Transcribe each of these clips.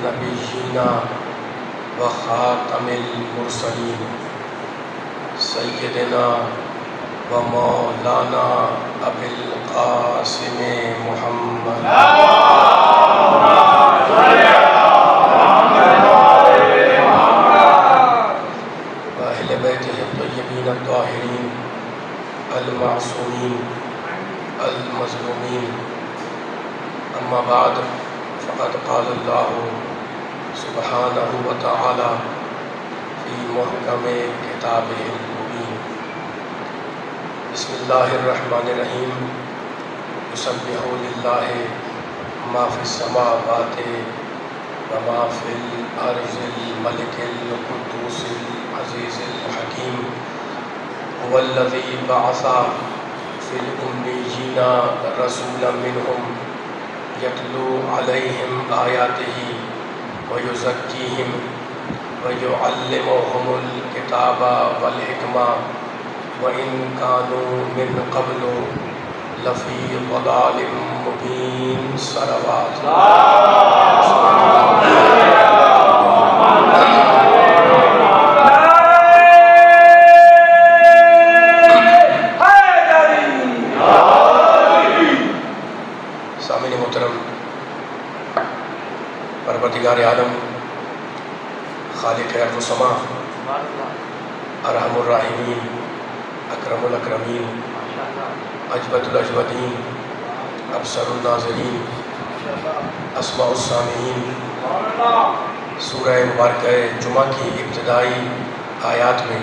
نبینا و خاتم المرسلین سیدنا و مولانا ابی القاسم محمد و اہل بیتہ الطیبین الطاہرین المعصومین المظلومین. اما بعد فقد قال اللہ سبحانہ وتعالی فی محکم کتابہ المبین. بسم اللہ الرحمن الرحیم. یسبح للہ ما فی السماوات و ما فی الارض الملک القدوس العزیز الحکیم. هو الذی بعث فی الامیین رسولا منہم یتلو علیہم آیاتہ ویزکیہم ویعلمہم الکتاب والحکمہ وإن كانوا من قبل لفی ضلال مبین. صلوات سامعین محترم، پروردگار عالم، خالق ارض و سما، ارحم الراحمین، اکرم الاکرمین، اجود الاجودین، ابصر الناظرین، اسماء السامعین، سورہ مبارکہ جمعہ کی ابتدائی آیات میں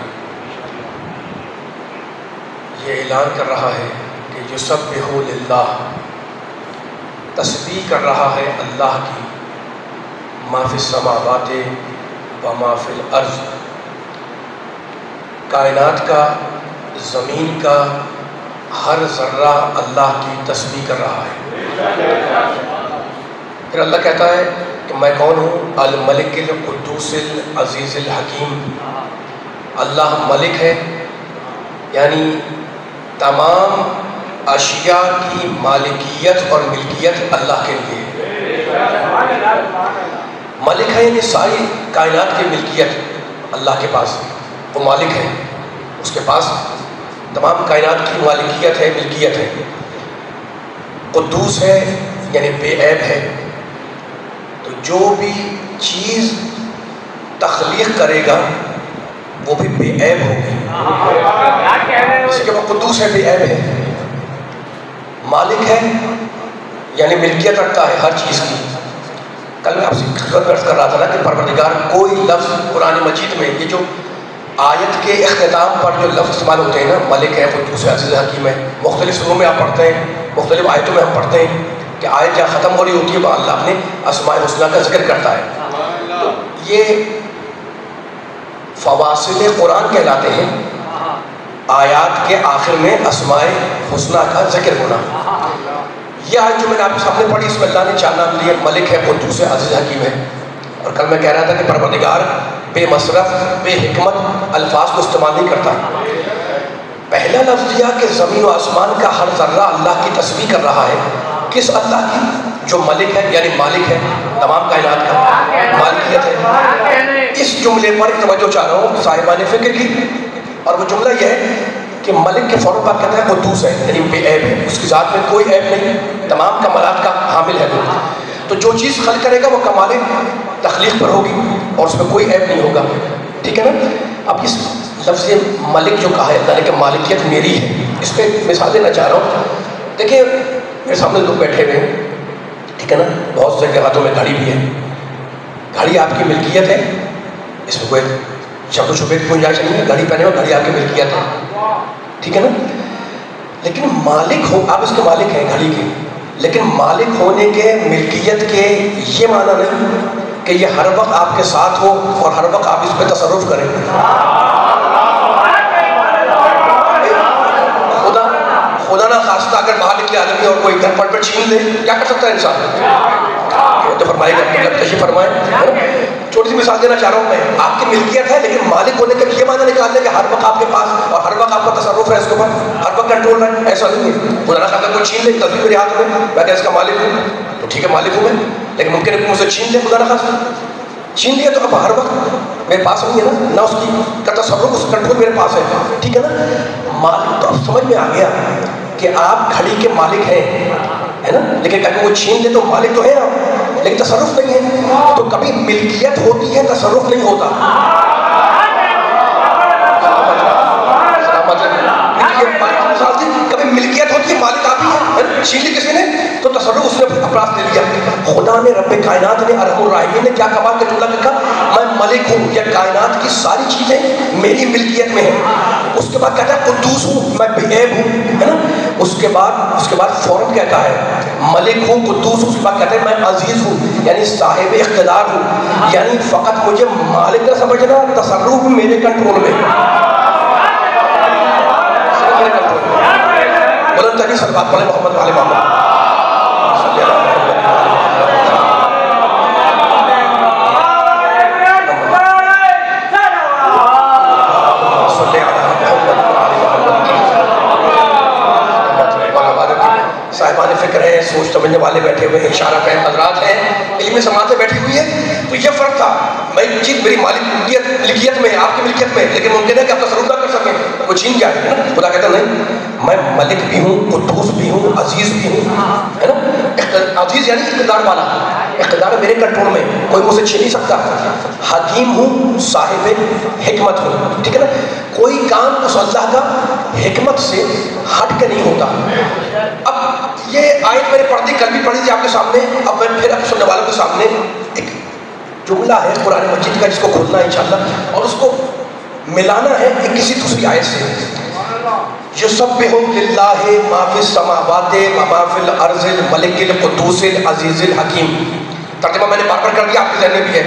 یہ اعلان کر رہا ہے کہ یسبح للہ، تسبیح کر رہا ہے اللہ کی، ما فی السماوات و ما فی الارض، کائنات کا، زمین کا ہر ذرہ اللہ کی تسبیح کر رہا ہے. پھر اللہ کہتا ہے کہ میں کون ہوں؟ الملک القدوس العزیز الحکیم. اللہ ملک ہے، یعنی تمام اشیاء کی مالکیت اور ملکیت اللہ کے لیے. ملک ہے یعنی ساری کائنات کی ملکیت اللہ کے پاس، وہ مالک ہے، اس کے پاس تمام کائنات کی مالکیت ہے، ملکیت ہے. قدوس ہے یعنی بے عیب ہے، تو جو بھی چیز تخلیق کرے گا وہ بھی بے عیب ہوگی، اس کے وہ قدوس ہے، بے عیب ہے. مالک ہے یعنی ملکیت رکھتا ہے ہر چیز کی. کل میں آپ سے عرض کر رہا تھا نا کہ پروردگار کوئی لفظ قرآن مجید میں، یہ جو آیت کے اختتام پر جو لفظ استعمال ہوتے ہیں نا، ملک ہے، قدوس ہے، عزیز حکیم ہے، مختلف سوروں میں آپ پڑھتے ہیں، مختلف آیتوں میں ہم پڑھتے ہیں کہ آیت جہاں ختم ہو رہی ہوتی ہے وہ اللہ اپنے اسماء الحسنیٰ کا ذکر کرتا ہے. تو یہ فواصل قرآن کہلاتے ہیں، آیات کے آخر میں اسماء الحسنیٰ کا ذکر ہونا. یہ آیت جو میں نے آپ کے سامنے پڑھی، اس میں اللہ نے 4 نام لیے، ملک ہے، قدوس ہے، عزیز حکیم ہے. اور کل میں کہہ رہا تھا کہ پروردگار بے مصرف، بے حکمت الفاظ کو استعمال نہیں کرتا. پہلا لفظ دیا کہ زمین و آسمان کا ہر ذرہ اللہ کی تسبیح کر رہا ہے. کس اللہ کی؟ جو ملک ہے یعنی مالک ہے، تمام کائنات کا مالکیت ہے. اس جملے پر توجہ چاہ رہا ہوں صاحبان فکر کی، اور وہ جملہ یہ ہے کہ ملک کے فوراً بعد کہتا ہے قدوس ہے یعنی بے عیب ہے، اس کی ذات میں کوئی عیب نہیں، تمام کمالات کا حامل ہے. تو جو چیز خلق کرے گا وہ کمال تخلیق پر ہوگی اور اس میں کوئی عیب نہیں ہوگا. ٹھیک ہے نا؟ اب اس لفظ ملک جو کہا ہے اللہ نے کہ مالکیت میری ہے، اس پہ مثال دینا چاہ رہا ہوں. دیکھیں میرے سامنے لوگ بیٹھے ہوئے ہیں، ٹھیک ہے نا، بہت سے ہاتھوں میں گھڑی بھی ہے. گھڑی آپ کی ملکیت ہے، اس میں کوئی شک و شبے کی گنجائش نہیں ہے. گھڑی پہنے ہو، گھڑی آپ کی ملکیت ہے، ٹھیک ہے نا. لیکن مالک ہو، آپ اس کے مالک ہیں گھڑی کے، لیکن مالک ہونے کے، ملکیت کے یہ معنی نہیں کہ یہ ہر وقت آپ کے ساتھ ہو اور ہر وقت آپ اس پہ تصرف کریں. خدا نہ خواستہ اگر باہر نکلے آدمی اور کوئی گھر پر چھین لے، کیا کر سکتا ہے انسان؟ تو فرمائے گا تشریف فرمائے. جو چھوٹی سی مثال دینا چاہ رہا ہوں میں، آپ کی ملکیت ہے لیکن مالک ہونے کا یہ معنی نکال لیں کہ ہر وقت آپ کے پاس اور ہر وقت آپ کا تصرف ہے اس کے اوپر، ہر وقت کنٹرول ہے، ایسا نہیں ہے۔ خدا نہ خواستہ کوئی چھین لے تصویر میرے ہاتھ میں، میں اس کا مالک ہوں تو ٹھیک ہے مالک ہوں میں، لیکن ممکن ہے کہ مجھ سے چھین لے، خدا نہ خواستہ چھین لیا تو اب ہر وقت میرے پاس نہیں ہے نا، نہ اس کی کا تصرف اس کنٹرول میرے پاس ہے، ٹھیک ہے نا۔ مالک تو اب سمجھ میں آ گیا کہ آپ گھڑی کے مالک ہیں، ہے نا، لیکن اگر وہ چھین لے تو مالک تو ہے آپ لیکن تصرف نہیں ہے، تو کبھی ملکیت ہوتی ہے تصرف نہیں ہوتا۔ کبھی ملکیت ہوتی ہے مالک آپ ہی ہے، چھین لی کسی نے تو تصرف اس نے اپنا لے لیا۔ خدا نے رب کائنات نے ارحم الراحمین نے کیا کمال کا جملہ کہا، میں ملک ہوں، یہ کائنات کی ساری چیزیں میری ملکیت میں ہیں۔ اس کے بعد کہتا ہے قدوس ہوں، میں بے عیب ہوں، ہے نا۔ اس کے بعد فوراً کہتا ہے ملک ہوں، قدوس ہوں، اس کے بعد کہتا ہے میں عزیز ہوں، یعنی صاحب اقتدار ہوں، یعنی فقط مجھے مالک نہ سمجھنا، تصرف میرے کنٹرول میں۔ بلند ترین صلوات پڑھیں محمد والے محمد۔ صاحبان فکر ہیں، سوچ سمجھنے والے بیٹھے ہوئے ہیں، اشارہ فہم حضرات ہیں، علمی سماعتیں بیٹھی ہوئی ہیں، تو یہ فرق تھا۔ میں چیز میری ملکیت میں ہے، آپ کی ملکیت میں، لیکن ممکن ہے کہ آپ تصرف نہ کر سکیں، وہ چھین جائے، ہے نا۔ خدا کہتا نہیں، میں ملک بھی ہوں، قدوس بھی ہوں، عزیز بھی ہوں، ہے نا۔ عزیز یعنی اقتدار والا، اقتدار میرے کنٹرول میں، کوئی مجھ سے چھین نہیں سکتا۔ حکیم ہوں، صاحب حکمت ہوں، ٹھیک ہے نا۔ کوئی کام اس اللہ کا حکمت سے ہٹ کے نہیں ہوتا۔ اب یہ آیت میں نے پڑھ دی، کل بھی پڑھی تھی آپ کے سامنے، اب میں پھر اب سننے والوں کے سامنے ایک جملہ ہے قرآن مجید کا جس کو کھولنا ہے انشاءاللہ، اور اس کو ملانا ہے ایک کسی دوسری آیت سے۔ یسبح للہ ما فی السماوات و ما فی الارض الملک القدوس العزیز الحکیم۔ ترجمہ میں نے بار بار کر دیا، آپ کے ذہن میں بھی ہے۔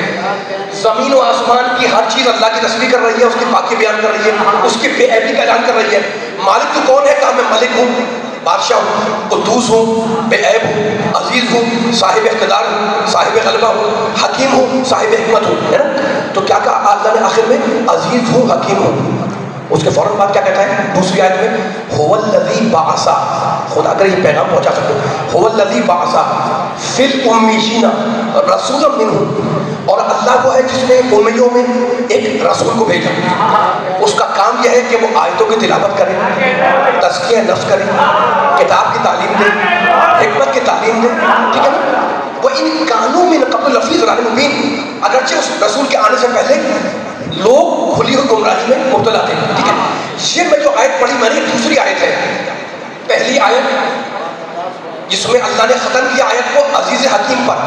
زمین و آسمان کی ہر چیز اللہ کی تسبیح کر رہی ہے، اس کی پاکی بیان کر رہی ہے، اس کی بے عیبی کا اعلان کر رہی ہے۔ مالک تو کون ہے؟ کہا میں ملک ہوں، بادشاہ ہوں، قدوس ہوں، بے عیب ہوں، عزیز ہوں، صاحب اقتدار ہوں، صاحب غلبہ ہوں، حکیم ہوں، صاحب حکمت ہوں، ہے نا۔ تو کیا کہا اللہ نے آخر میں؟ عزیز ہوں، حکیم ہوں۔ اس کے فوراً بعد کیا کہتا ہے دوسری آیت میں؟ هو الذی بعث، خدا اگر یہ پیغام پہنچا سکتے، هو الذی بعث فی الامیین رسولا منہم، اور اللہ وہ ہے جس نے امیوں میں ایک رسول کو بھیجا۔ اس کا کام یہ ہے کہ وہ آیتوں کی تلاوت کرے، تزکیہ نفس کرے، کتاب کی تعلیم دے، حکمت کی تعلیم دے، ٹھیک ہے نا۔ وہ ان کانوں من قبل لفی ضلال مبین، اگرچہ اس رسول کے آنے سے پہلے لوگ کھلی ہوئی گمراہی میں مبتلا تھے، ٹھیک ہے۔ یہ میں جو آیت پڑھی میں نے دوسری آیت ہے، پہلی آیت جس میں اللہ نے ختم کیا آیت کو عزیز حکیم پر،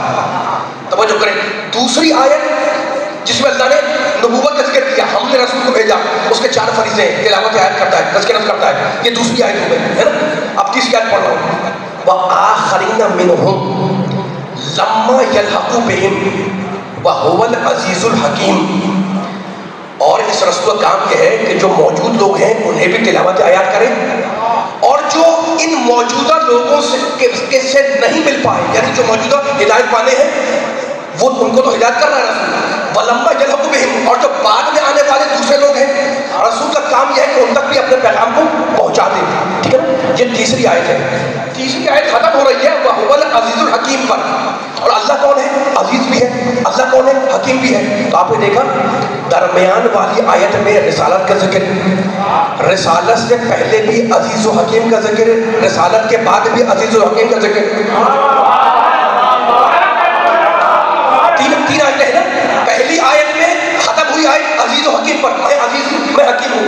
توجہ کریں۔ دوسری آیت جس میں اللہ نے نبوت کا ذکر کیا، ہم نے رسول کو بھیجا، اس کے 4 فریضے ہیں، تلاوت آیت کرتا ہے، تذکرہ کرتا ہے، یہ دوسری آیت ہو گئی، ہے نا۔ اب تیسری آیت پڑھ رہا ہوں، وآخرین منہم لما یلحقوا بہم وہو العزیز الحکیم۔ اور اس رسول کا کام یہ ہے کہ جو موجود لوگ ہیں انہیں بھی تلاوت آیات کریں، اور جو ان موجودہ لوگوں سے نہیں مل پائے، یعنی جو موجودہ ہدایت پانے ہیں وہ ان کو تو ہدایت کر رہا ہے رسول، وَلَمَّا يَلْحَقُوا بِهِمْ، اور جو بعد میں آنے والے دوسرے لوگ ہیں رسول کا کام یہ ہے کہ ان تک بھی اپنے پیغام کو پہنچا دیں، ٹھیک ہے نا۔ یہ تیسری آیت ہے، تیسری آیت ختم ہو رہی ہے وَهُوَ الْعَزِيزُ الْحَكِيمُ پر، اور اللہ کون ہے؟ عزیز بھی ہے، اللہ کون ہے؟ حکیم بھی ہے۔ تو آپ نے دیکھا درمیان والی آیت میں رسالت کا ذکر، رسالت سے پہلے بھی عزیز و حکیم کا ذکر، رسالت کے بعد بھی عزیز و حکیم کا ذکر، تین آیتیں ہیں نا۔ پہلی آیت میں ختم ہوئی آیت عزیز و حکیم پر، میں عزیز ہوں، میں حکیم ہوں۔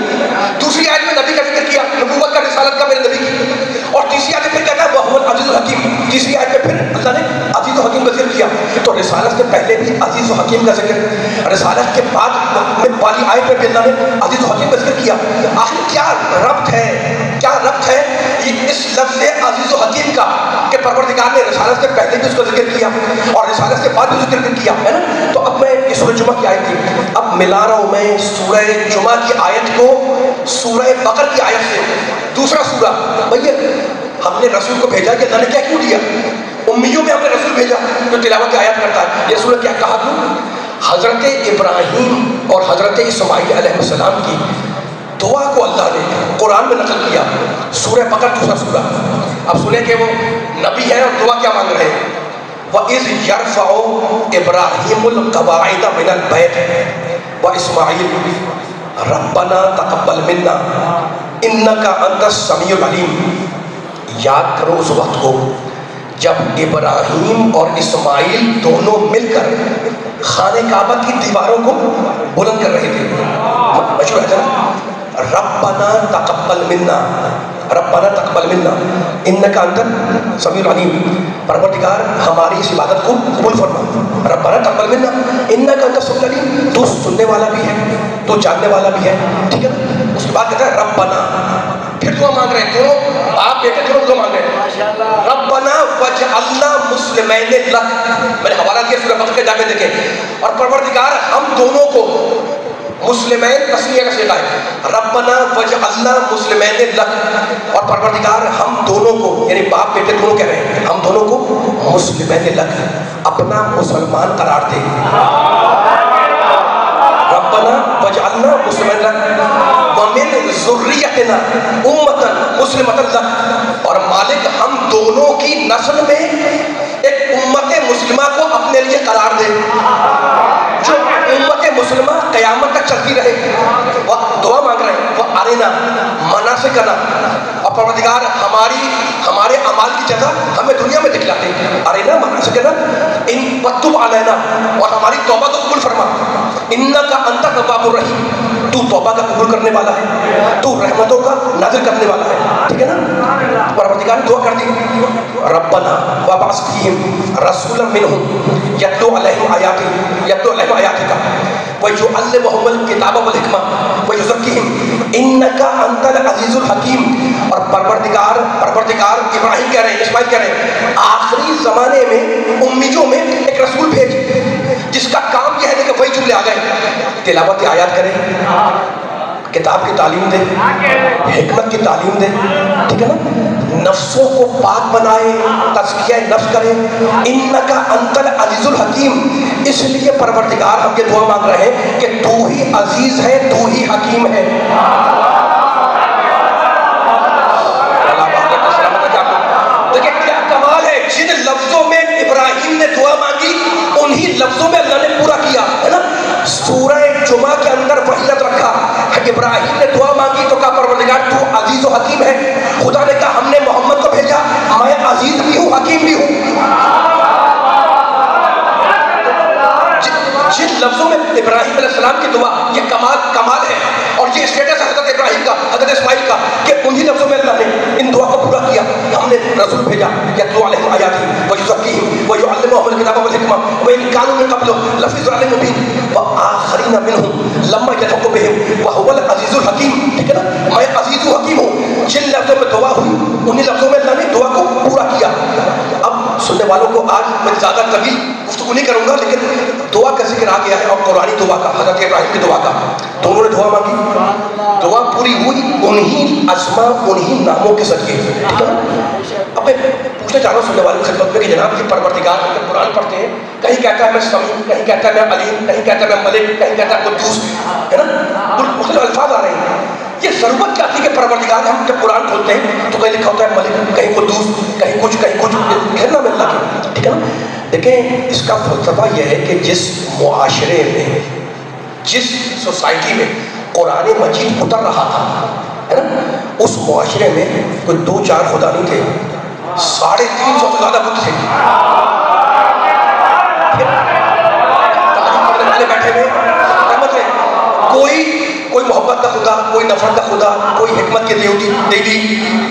دوسری آیت میں نبی کا ذکر کیا، نبوت کا، رسالت کا، میرے نبی کی، اور تیسری آیت میں پھر کہتا ہے وَهُوَ الْعَزِيزُ الْحَكِيمُ، تیسری آیت میں پھر اللہ نے عزیز و حکیم کا ذکر کیا۔ تو رسالت سے پہلے بھی عزیز و حکیم کا ذکر، رسالت کے بعد میں والی آیت میں بھی اللہ نے عزیز و حکیم کا ذکر کیا۔ آخر کیا ربط ہے، کیا ربط ہے اس لفظ عزیز و حکیم کا کہ پروردگار نے رسالت سے پہلے بھی اس کا ذکر کیا اور رسالت سے بعد بھی ذکر کیا، ہے نا۔ تو اب میں یہ سورہ جمعہ کی آیت تھی، اب ملا رہا ہوں میں سورہ جمعہ کی آیت کو سورہ بقرہ کی آیت سے۔ دوسرا سورہ، بھئی ہم نے رسول کو بھیجا کہ اللہ نے کیا کیوں دیا؟ امیوں میں ہم نے رسول بھیجا جو تلاوت آیات کرتا ہے۔ یہ سورہ کیا کہا کیوں؟ حضرت ابراہیم اور حضرت اسماعیل علیہ السلام کی دعا کو اللہ نے قرآن میں نقل کیا. سورہ بقرہ دوسرا سورہ. اب سنیں کہ وہ نبی ہیں اور دعا کیا مانگ رہے ہیں. وَإِذْ يَرْفَعُ إِبْرَاهِيمُ الْقَوَاعِدَ مِنَ الْبَيْتِ وَإِسْمَاعِيلُ رَبَّنَا تَقَبَّلْ مِنَّا إِنَّكَ أَنْتَ السَّمِيعُ الْعَلِيمُ. یاد کرو اس وقت کو جب ابراہیم اور اسماعیل دونوں مل کر خانہ کعبہ کی دیواروں کو بلند کر رہے تھے. مشہور ہے نا ربنا تقبل منا ربنا تقبل منا انک انت السمیع العلیم. پروردگار ہماری اس عبادت کو قبول فرما. ربنا تقبل منا انک انت السمیع العلیم. تو سننے والا بھی ہے, تو جاننے والا بھی ہے. ٹھیک ہے. اس کے بعد کہتا ہے ربنا. پھر دعا مانگ رہے ہیں دونوں آپ بیٹے دونوں دعا مانگ رہے ہیں. ربنا وجعلنا مسلمین لک. میں نے حوالہ دیا سورہ بقرہ کے جا کے دیکھیں. اور پروردگار ہم دونوں کو مسلمین تسمیہ کا صیغہ ہے. ربنا وجعلنا مسلمین لک. اور پروردگار ہم دونوں کو یعنی باپ بیٹے دونوں کہہ رہے ہیں ہم دونوں کو مسلمین لک اپنا مسلمان قرار دے. ربنا وجعلنا مسلمین لک ومن ذریتنا امتا مسلمتا لک. اور مالک ہم دونوں کی نسل میں ایک امت مسلمہ کو اپنے لیے قرار دے جو امت مسلمہ قیامت تک چلتی رہے. وہ دعا مانگ رہے ہیں وہ ارنا مناسکنا. اور پروردگار ہمارے اعمال کی جزا ہمیں دنیا میں دکھلاتے ہیں. ارنا مناسکنا ان وتب علینا. اور ہماری توبہ کو قبول فرما. انک انت التواب الرحیم. تو توبہ کا قبول کرنے والا ہے, تو رحمتوں کا نازل کرنے والا ہے. ٹھیک ہے نا. پروردگار نے دعا کر دی ربنا وابعث فیہم رسولا منہم یتلو علیہم آیاتک ویعلمہم الکتاب والحکمہ ویزکیہم انک انت العزیز الحکیم. اور پروردگار ابراہیم کہہ رہے ہیں اسماعیل کہہ رہے ہیں آخری زمانے میں امیوں میں ایک رسول بھیج جس کا کام یہ ہے کہ وہی جملے آ گئے تلاوت آیات کریں, کتاب کی تعلیم دے, حکمت کی تعلیم دے. ٹھیک ہے نا. نفسوں کو پاک بنائے, تزکیہ نفس کرے. انکا انت العزیز الحکیم. اس لیے پروردگار ہم یہ دعا مانگ رہے ہیں کہ تو ہی عزیز ہے, تو ہی حکیم ہے. دیکھیں کیا کمال ہے. جن لفظوں میں ابراہیم نے دعا مانگی انہی لفظوں میں اللہ نے پورا کیا ہے نا. سورہ جمعہ کے اندر وحیت رکھا. ابراہیم نے دعا مانگی تو کہا پروردگار تو عزیز و حکیم ہے. خدا نے کہا ہم نے محمد کو بھیجا میں عزیز بھی ہوں حکیم بھی ہوں. جن لفظوں میں ابراہیم علیہ السلام کی دعا یہ کمال ہے. اور یہ اسٹیٹس ہے حضرت ابراہیم کا, حضرت اسماعیل کا کہ انہی لفظوں میں اللہ نے ان دعا کو پورا کیا. ہم نے رسول بھیجا یتلو علیہم آیاتہ ویزکیہم ویعلمہم الکتاب والحکمہ وإن كانوا من قبل لفی ضلال مبین وآخرین منہم لما یلحق بہم وہو العزیز الحکیم. ٹھیک ہے نا. میں عزیز و حکیم ہوں. جن لفظوں میں دعا ہوئی انہی لفظوں میں اللہ نے دعا کو پورا کیا. اب سننے والوں کو آج میں زیادہ طویل گفتگو نہیں کروں گا لیکن دعا کا ذکر آ گیا ہے اور قرآنی دعا کا, حضرت ابراہیم کی دعا کا. دونوں نے دعا مانگی, دعا پوری ہوئی انہی اسماء انہی ناموں کے صدقے. ٹھیک ہے نا. اب میں پوچھنا چاہ رہا ہوں سننے والوں کی خدمت میں کہ جناب یہ پروردگار جب قرآن پڑھتے ہیں کہیں کہتا ہے میں سمیع, کہیں کہتا ہے میں علیم, کہیں کہتا ہے میں ملک, کہیں کہتا ہے قدوس, ہے نا. مختلف الفاظ آ رہے ہیں. یہ ضرورت کیا تھی کہ پروردگار ہم جب قرآن کھولتے ہیں تو کہیں لکھا ہوتا ہے ملک, کہیں قدوس, کہیں کچھ گھرنا میں اللہ کے. ٹھیک ہے نا. دیکھیں اس کا فلسفہ یہ ہے کہ جس معاشرے میں جس سوسائٹی میں قرآن مجید اتر رہا تھا ہے نا اس معاشرے میں کوئی 2-4 خدا نہیں تھے, 350 سے زیادہ بت تھے. بیٹھے ہوئے کوئی محبت کا خدا, کوئی نفرت کا خدا, کوئی حکمت کے دیوی,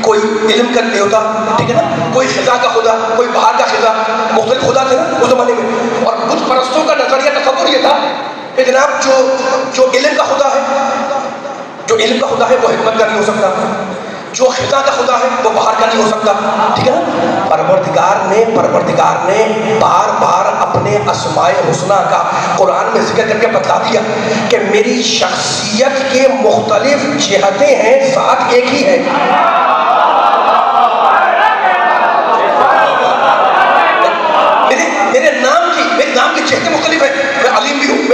کوئی علم کا دیوتا. ٹھیک ہے نا. کوئی خدا کا خدا, کوئی باہر کا خدا, مختلف خدا تھے نا اس زمانے میں. اور بت پرستوں کا نظریہ تصور یہ تھا کہ جناب جو علم کا خدا ہے وہ حکمت کا نہیں ہو سکتا, جو خدا کا خدا ہے وہ باہر کا نہیں ہو سکتا. ٹھیک ہے نا. پروردگار نے بار بار اپنے اسماء حسنہ کا قرآن میں ذکر کر کے بتا دیا کہ میری شخصیت کے مختلف جہتیں ہیں, ذات ایک ہی ہے. میرے نام کی جہتیں مختلف ہیں. میں علیم بھی ہوں,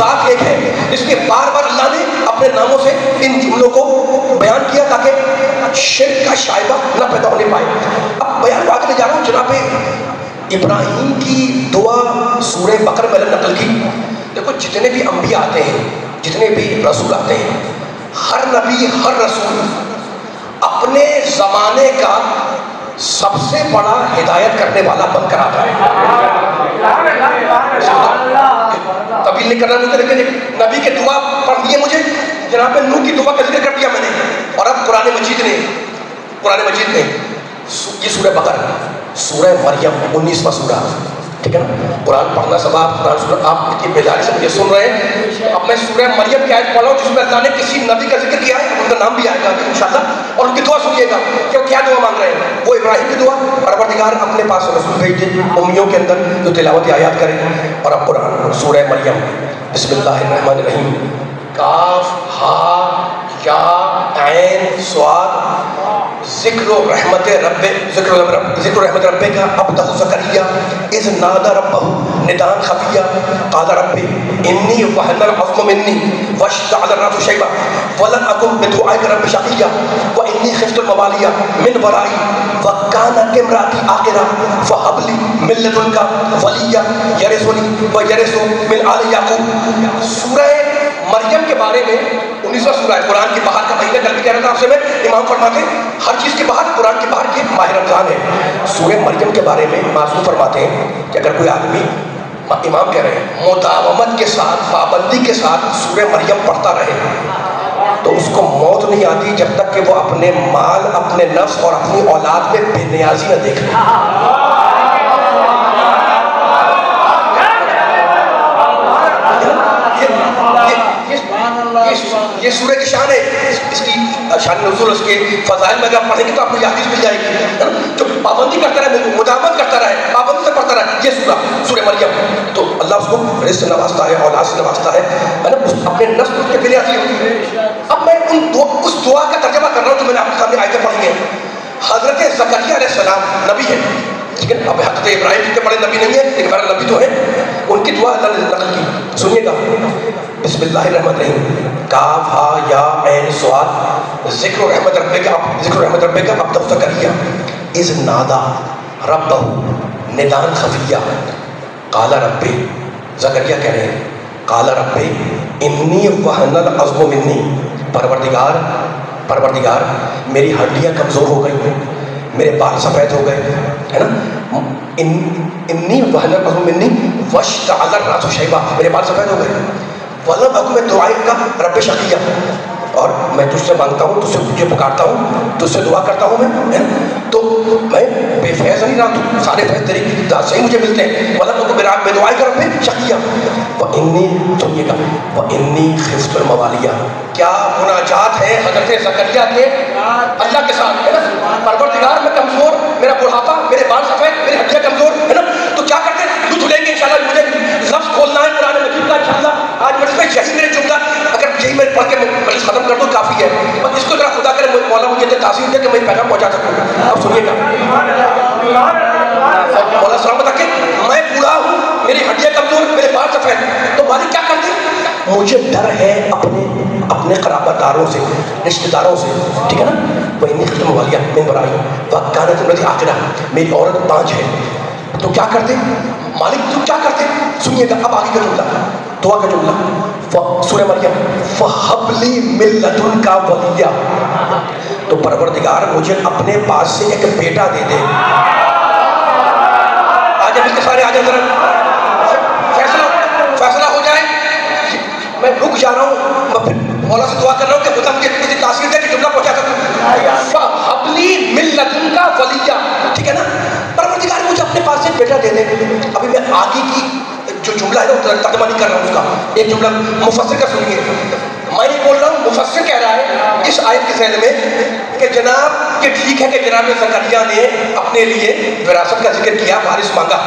ذات ایک ہے. اس لیے بار بار اللہ نے اپنے ناموں سے ان جملوں کو بیان کیا تاکہ شرک کا شائبہ نہ پیدا ہونے پائے. اب بیان کو آگے لے جا رہا ہوں. جناب ابراہیم کی دعا سورہ بقرہ میں نقل کی. دیکھو جتنے بھی انبیاء آتے ہیں, جتنے بھی رسول آتے ہیں, ہر نبی ہر رسول اپنے زمانے کا سب سے بڑا ہدایت کرنے والا بن کر آتا ہے. طویل نہیں کرنا مجھے, لیکن نبی کی دعا پڑھ لی ہے مجھے. جناب نوح کی دعا کا ذکر کر دیا میں نے, اور اب قرآن مجید نے یہ سورہ بقرہ, سورہ مریم 19واں سورہ, ٹھیک ہے نا. قرآن پڑھنا سب آپ کی بیداری سے مجھے سن رہے ہیں. اب میں سورہ مریم کی آیت پڑھ رہا ہوں جس میں اللہ نے کسی نبی کا ذکر کیا ہے, ان کا نام بھی آئے گا انشاءاللہ, اور ان کی دعا سنیے گا کہ وہ کیا دعا مانگ رہے ہیں. وہ ابراہیم کی دعا, پروردگار اپنے پاس رسول بھیج دے امیوں کے اندر جو تلاوت آیات کریں. اور اب قرآن سورہ مریم, بسم اللہ الرحمن الرحیم. کاف ہا یا عین صاد ذکر رحمت رب کا عبدہ زکریا اذ نادى ربه نداء خفیا قال رب انی وهن العظم منی واشتعل الرأس شیبا ولم اکن بدعائک رب شقیا وانی خفت الموالیا من ورائی وکانت امراتی عاقرا فہب لی من لدنک ولیا یرثنی ویرث من آل یعقوب. سورہ مریم کے بارے میں 19واں سورہ ہے. قرآن کی بہار کا مہینہ کل بھی کہہ رہا تھا آپ سے میں, امام فرماتے ہیں ہر چیز کی بہار قرآن کی بہار کی ماہ رمضان ہے. سورہ مریم کے بارے میں معصوم فرماتے ہیں کہ اگر کوئی آدمی, امام کہہ رہے ہیں, مداومت کے ساتھ, پابندی کے ساتھ سورہ مریم پڑھتا رہے تو اس کو موت نہیں آتی جب تک کہ وہ اپنے مال, اپنے نفس اور اپنی اولاد میں بے نیازی نہ دیکھ لے. یہ سورہ کی شان ہے, اس کی شان نزول, اس کے فضائل میں اگر پڑھیں گے تو آپ کو یہ حدیث مل جائے گی. جو پابندی کرتا رہے, مداومت کرتا رہے, پابندی سے پڑھتا رہے, یہ سورہ مریم, تو اللہ اس کو رزق سے نوازتا ہے, اولاد سے نوازتا ہے نا, اپنے نفس کے بے نیازی ہوتی ہے. اب میں اس دعا کا ترجمہ کر رہا ہوں جو میں نے آپ کے سامنے آیتیں پڑھی ہیں. حضرت زکریا علیہ السلام نبی ہے, ٹھیک ہے. اب حضرت ابراہیم کے بڑے نبی نہیں ہیں لیکن بڑے نبی تو ہیں. ان کی دعا اللہ نے نقل کی, سنیے گا. بسم اللہ الرحمن الرحیم. کاف ہا یا عین صاد ذکر رحمت رب کا عبدہ زکریا اذ نادا ربہ نداء خفیا قال رب, زکریا کہہ رہے ہیں, قال رب انی وہن العظم منی, پروردگار میری ہڈیاں کمزور ہو گئی, میرے بال سفید ہو گئے, ہے نا. انی وہن العظم منی واشتعل الرأس شیبا, میرے بال سفید ہو گئے. ولم اکن میں دعائے کا رب شقیہ, اور میں تجھ سے مانگتا ہوں, تجھ سے تجھے پکارتا ہوں, تجھ سے دعا کرتا ہوں میں, تو میں بے فیض نہیں رہا, تو سارے فیض تیری ذات سے ہی مجھے ملتے ہیں. ولم اکن میں دعائے کا رب شقیہ وانی, سنیے گا, وانی خفت الموالیہ. کیا مناجات ہے حضرت زکریا کے اللہ کے ساتھ, ہے نا. پروردگار میں کمزور, میرا بڑھاپا, میرے بال سفید, میری ہڈیاں کمزور, ہے نا. تو کیا کرتے ہیں, یوں دھلیں گے انشاءاللہ. مجھے لفظ کھولنا ہے قرآن مجید کا انشاءاللہ. آج مجھ میں یہی میرے جملہ, اگر یہی میں پڑھ کے مجلس ختم کر دوں کافی ہے, اور اس کو ذرا خدا کرے مولا مجھے تاثیر دے کہ میں پیغام پہنچا سکوں. اب سنیے گا, مولا سلام بتا کہ میں بوڑھا ہوں, میری ہڈیاں کمزور, میرے بال سفید, تو مالک کیا کرتے ہیں, مجھے ڈر ہے اپنے قرابت داروں سے, رشتہ داروں سے, ٹھیک ہے نا. وہ انی ختم والیہ میں برائی وکانت امرتی عاقرہ, میری عورت 5 ہے. تو کیا کرتے مالک, تو کیا کرتے, سنیے گا. اب آگے کا جملہ, دعا کا جملہ, سورہ مریم, فہب لی من لدنک ولیہ, تو پروردگار مجھے اپنے پاس سے ایک بیٹا دے دے. آج ابھی کے سارے آج ذرا فیصلہ ہو جائے. میں رک جا رہا ہوں, میں پھر مولا سے دعا کر رہا ہوں کہ خدا مجھے تاثیر دے کہ جملہ پہنچا سکوں. فہب لی من لدنک ولیہ, ٹھیک ہے نا. پروردگار مجھے اپنے پاس سے بیٹا دے دے. ابھی میں آگے کی جو جملہ ہے نا ترجمہ نہیں کر رہا ہوں اس کا, ایک جملہ مفسر کا سنیے. میں یہ بول رہا ہوں, مفسر کہہ رہا ہے اس آیت کے ذہن میں کہ جناب کہ ٹھیک ہے کہ جناب زکریا نے اپنے لیے وراثت کا ذکر کیا, وارث مانگا,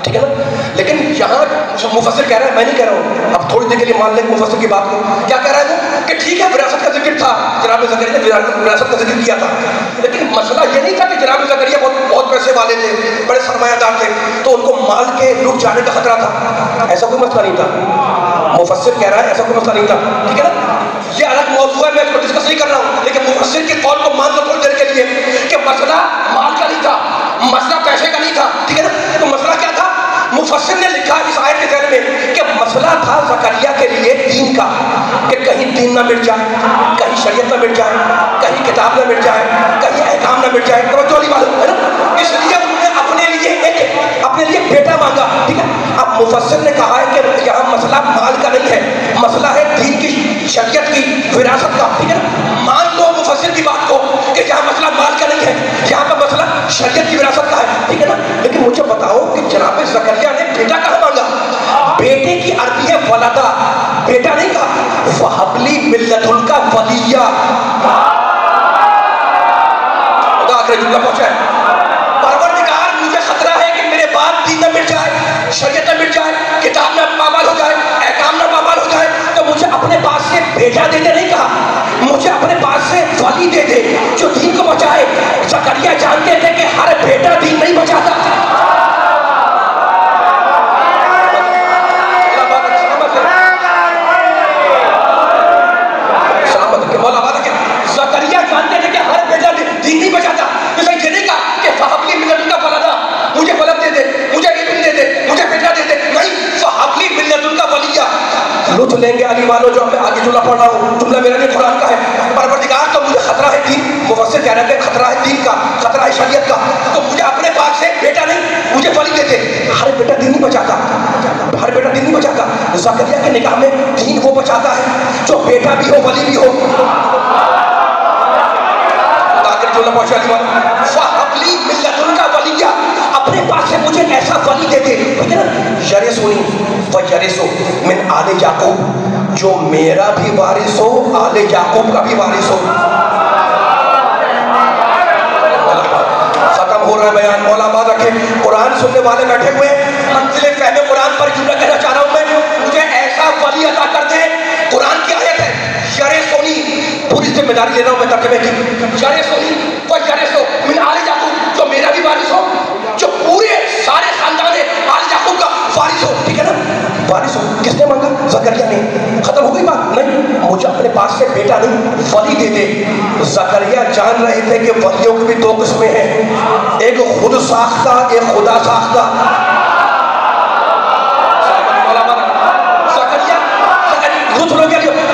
ٹھیک ہے نا. لیکن یہاں مفسر کہہ رہا ہے, میں نہیں کہہ رہا ہوں, اب تھوڑی دیر کے لیے مان لیں مفسر کی بات کو. کیا کہہ رہا ہے وہ کہ ٹھیک ہے وراثت کا ذکر تھا, جناب زکریا نے وراثت کا ذکر کیا تھا, لیکن مسئلہ یہ نہیں تھا کہ جناب زکریا بہت پیسے والے تھے, بڑے سرمایہ دار تھے, تو ان کو مال کے لٹ جانے کا خطرہ تھا. ایسا کوئی مسئلہ نہیں تھا. مفسر کہہ رہا ہے ایسا کوئی مسئلہ نہیں تھا, ٹھیک ہے نا. یہ الگ موضوع ہے, میں اس کو ڈسکس نہیں کر رہا ہوں, لیکن مفسر کے قول کو مان لو تھوڑی دیر کے لیے کہ مسئلہ مال کا نہیں تھا, مسئلہ پیسے کا نہیں تھا, ٹھیک ہے نا. تو مسئلہ کیا تھا؟ مفسر نے لکھا اس آیت کے ذیل میں کہ مسئلہ تھا زکریا کے لیے دین کا, کہ کہیں دین نہ مٹ جائے, کہیں شریعت نہ مٹ جائے, کہیں کتاب نہ مٹ جائے, کہیں احکام نہ مٹ جائے. توجہ نہیں معلوم ہے نا. اس لیے انہوں نے اپنے لیے بیٹا مانگا, ٹھیک ہے. اب مفسر نے کہا ہے کہ یہاں مسئلہ مال کا نہیں ہے, مسئلہ ہے دین کی, شریعت کی, وراثت کا, ٹھیک ہے نا. مان لو مفسر کی بات کو کہ یہاں مسئلہ مال کا نہیں ہے, یہاں پر مسئلہ شریعت کی وراثت کا ہے, ٹھیک ہے نا. لیکن مجھے بتاؤ کہ جناب زکریا نے بیٹا کہاں مانگا؟ بیٹے کی عربی ہے ولدا, بیٹا نہیں کہا. فَحَبْلِي مِن لَدُنْكَ وَلِيًّا. خدا آخر جملہ پہنچا ہے. پروردگار مجھے خطرہ ہے کہ میرے بعد دین نہ مٹ جائے, شریعت نہ مٹ جائے, کتاب نہ پامال ہو جائے, احکام نہ پامال ہو جائے, تو مجھے اپنے پاس سے بیٹا دے دے نہیں کہا, مجھے اپنے پاس سے ولی دے دے جو دین کو بچائے. زکریا جانتے تھے کہ ہر بیٹا دین نہیں بچاتا. زکریا جانتے تھے کہ ہر بیٹا دین نہیں بچاتا. جیسے یہ نہیں کہا کہ فَحَبْلِي مِن لَدُنْكَ وَلَدًا, مجھے ولد دے دے, مجھے ابن دے دے, مجھے بیٹا دے دے. نہیں, فَحَبْلِي مِن لَدُنْكَ وَلِيًّا. لطف لیں گے علی والو جو میں آگے جملہ پڑھ رہا ہوں, جملہ میرا نہیں قرآن کا ہے. پروردگار تو مجھے خطرہ ہے دین, مفسر کہہ رہے ہیں خطرہ ہے دین کا, خطرہ ہے شریعت کا, تو مجھے اپنے پاس سے بیٹا نہیں, مجھے ولی دے دے. ہر بیٹا دین نہیں بچاتا, ہر بیٹا دین نہیں بچاتا. زکریا کے نگاہ میں دین وہ بچاتا ہے جو بیٹا بھی ہو ولی بھی ہو. فَحَبْلِي مِن لَدُنْكَ وَلِيًّا, اپنے پاس سے مجھے ایسا ولی دے دے, ٹھیک ہے نا. یرثنی ویرث من آل یعقوب, جو میرا بھی وارث ہو, آل یعقوب کا بھی وارث ہو. ختم ہو رہا ہے بیان, مولا آباد رکھے. قرآن سننے والے بیٹھے ہوئے منزل فہم قرآن پر جملہ کہنا چاہ رہا ہوں میں, مجھے ایسا ولی عطا کر دے. قرآن کی آیت ہے یرثنی, پوری ذمہ داری لے رہا ہوں میں ترجمے کی. یرثنی ویرث من آل یعقوب, جو میرا بھی وارث ہو, جو پورے سارے خاندان آل یعقوب کا وارث ہو, ٹھیک ہے نا. وارث ہو کس نے مانگا؟ زکریا نے. ختم ہو گئی بات؟ نہیں, مجھے اپنے پاس سے بیٹا نہیں ولی دے دے. زکریا جان رہے تھے کہ ولیوں کی بھی دو قسمیں ہیں, ایک خود ساختہ, ایک خدا ساختہ.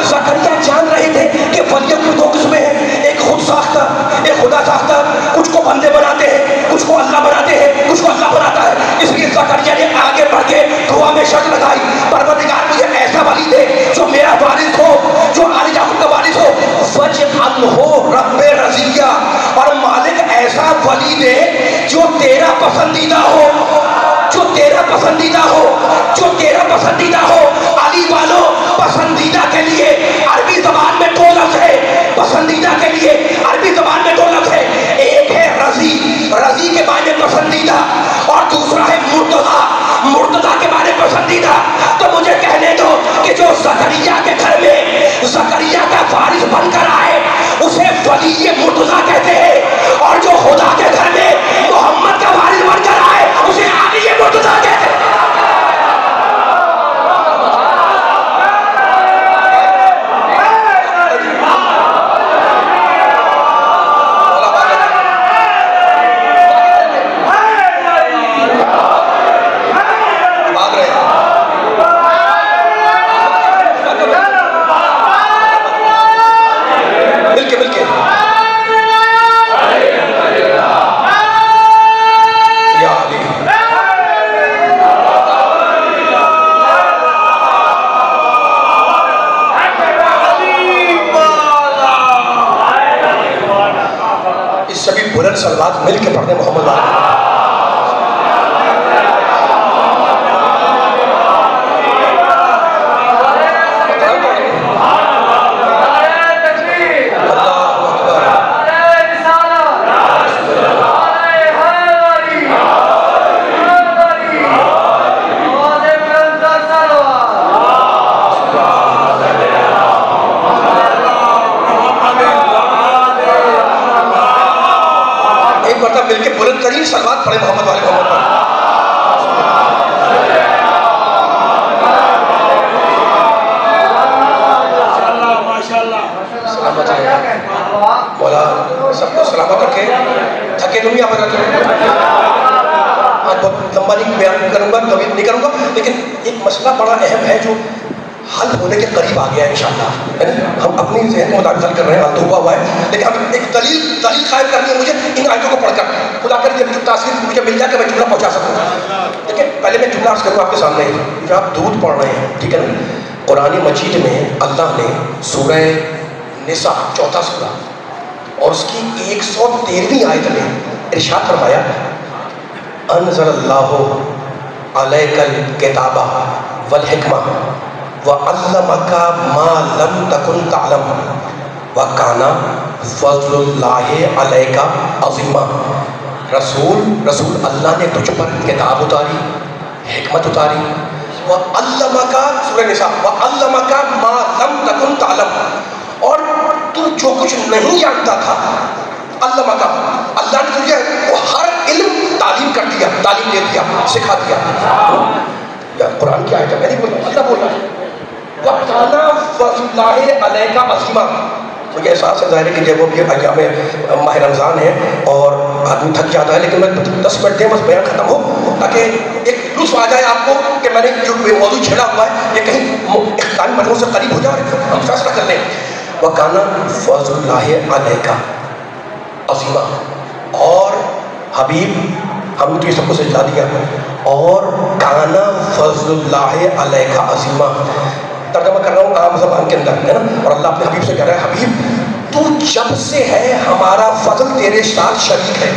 زکریا جان رہے تھے کہ ولیوں کی دو قسمیں ہیں, ایک خود ساختہ, ایک خدا ساختہ. کچھ کو بندے بناتے ہیں, کچھ کو اللہ بناتے ہیں, کچھ کو اللہ بناتا ہے. اس لیے زکریا نے آگے بڑھ کے دعا میں شرط لگائی, پروردگار مجھے ایسا ولی دے جو میرا وارث ہو, جو آل یعقوب کا وارث ہو. وَاجْعَلْهُ رَبِّ رَضِيًّا, اور مالک ایسا ولی دے جو تیرا پسندیدہ ہو, جو تیرا پسندیدہ ہو, جو تیرا پسندیدہ ہو. علی والو, پسندیدہ کے لیے عربی زبان میں دو لفظ ہے, پسندیدہ کے لیے عربی زبان میں دو لفظ ہے. ایک ہے رضی, رضی کے معنی پسندیدہ, اور دوسرا ہے مرتضی, مرتضی کے معنی پسندیدہ. تو مجھے کہنے دو کہ جو زکریا کے گھر میں زکریا کا وارث بن کر آئے اسے ولی مرتضی کہتے ہیں, اور جو خدا کے گھر میں محمد کا وارث بن کر آئے اسے علی مرتضی کہتے ہیں. بلند سلوات مل کے پڑھنے محمد والے. مرتبہ مل کے بلند ترین صلوات پڑھے محمد والے محمد پر. سلامت رہے مولا, سب کو سلامت رکھے. تھکے تو نہیں آپ رکھے. آج بہت لمبا نہیں بیان کروں گا, طویل نہیں کروں گا, لیکن ایک مسئلہ بڑا اہم ہے جو حل ہونے کے قریب آ گیا ہے انشاءاللہ. ہم اپنی ذہن کو مطابق حل کر رہے ہیں, حل ہوا ہے, لیکن ہم ایک دلیل قائم کرنی ہے مجھے ان آیتوں کو پڑھ کر. خدا کر جب تاثیر مجھے مل جائے کہ میں جملہ پہنچا سکوں. دیکھیں پہلے میں جملہ عرض کروں آپ کے سامنے. جو آپ دودھ پڑھ رہے ہیں, ٹھیک ہے نا, قرآن مجید میں اللہ نے سورہ نساء 4 سورہ اور اس کی 113ویں آیت میں ارشاد فرمایا انزل اللہ علیک الکتاب والحکمہ وعلمک ما لم تکن تعلم وکان فضل اللہ علیک عظیما. رسول اللہ نے تجھ پر کتاب اتاری, حکمت اتاری. وعلمک سورہ نساء وعلمک ما لم تکن تعلم, اور تو جو کچھ نہیں جانتا تھا علمک, اللہ نے تجھے وہ ہر علم تعلیم کر دیا, تعلیم دے دیا, سکھا دیا. یا قرآن کی آیت ہے, میں نہیں بول رہا, اللہ بول رہا ہے. وَكَانَ فَضْلُ اللَّهِ عَلَيْكَ عَظِيمًا. مجھے احساس ہے ظاہر ہے کہ جب وہ ایام ماہ رمضان ہے اور آدمی تھک جاتا ہے, لیکن میں 10 منٹ دیں بس بیان ختم ہو تاکہ ایک لطف آ جائے آپ کو کہ میں نے جو موضوع چھیڑا ہوا ہے یہ کہیں اختتامی مرحلوں سے قریب ہو جائے اور ہم فیصلہ کر لیں. وَكَانَ فَضْلُ اللَّهِ عَلَيْكَ عَظِيمًا. اور حبیب ہم نے تو یہ سب کو سجا دیا, اور کانا فضل اللہ علیہ عظیمہ. ترجمہ کر رہا ہوں عام زبان کے اندر, ہے نا, اور اللہ اپنے حبیب سے کہہ رہا ہے حبیب تو جب سے ہے ہمارا فضل تیرے ساتھ شریک ہے.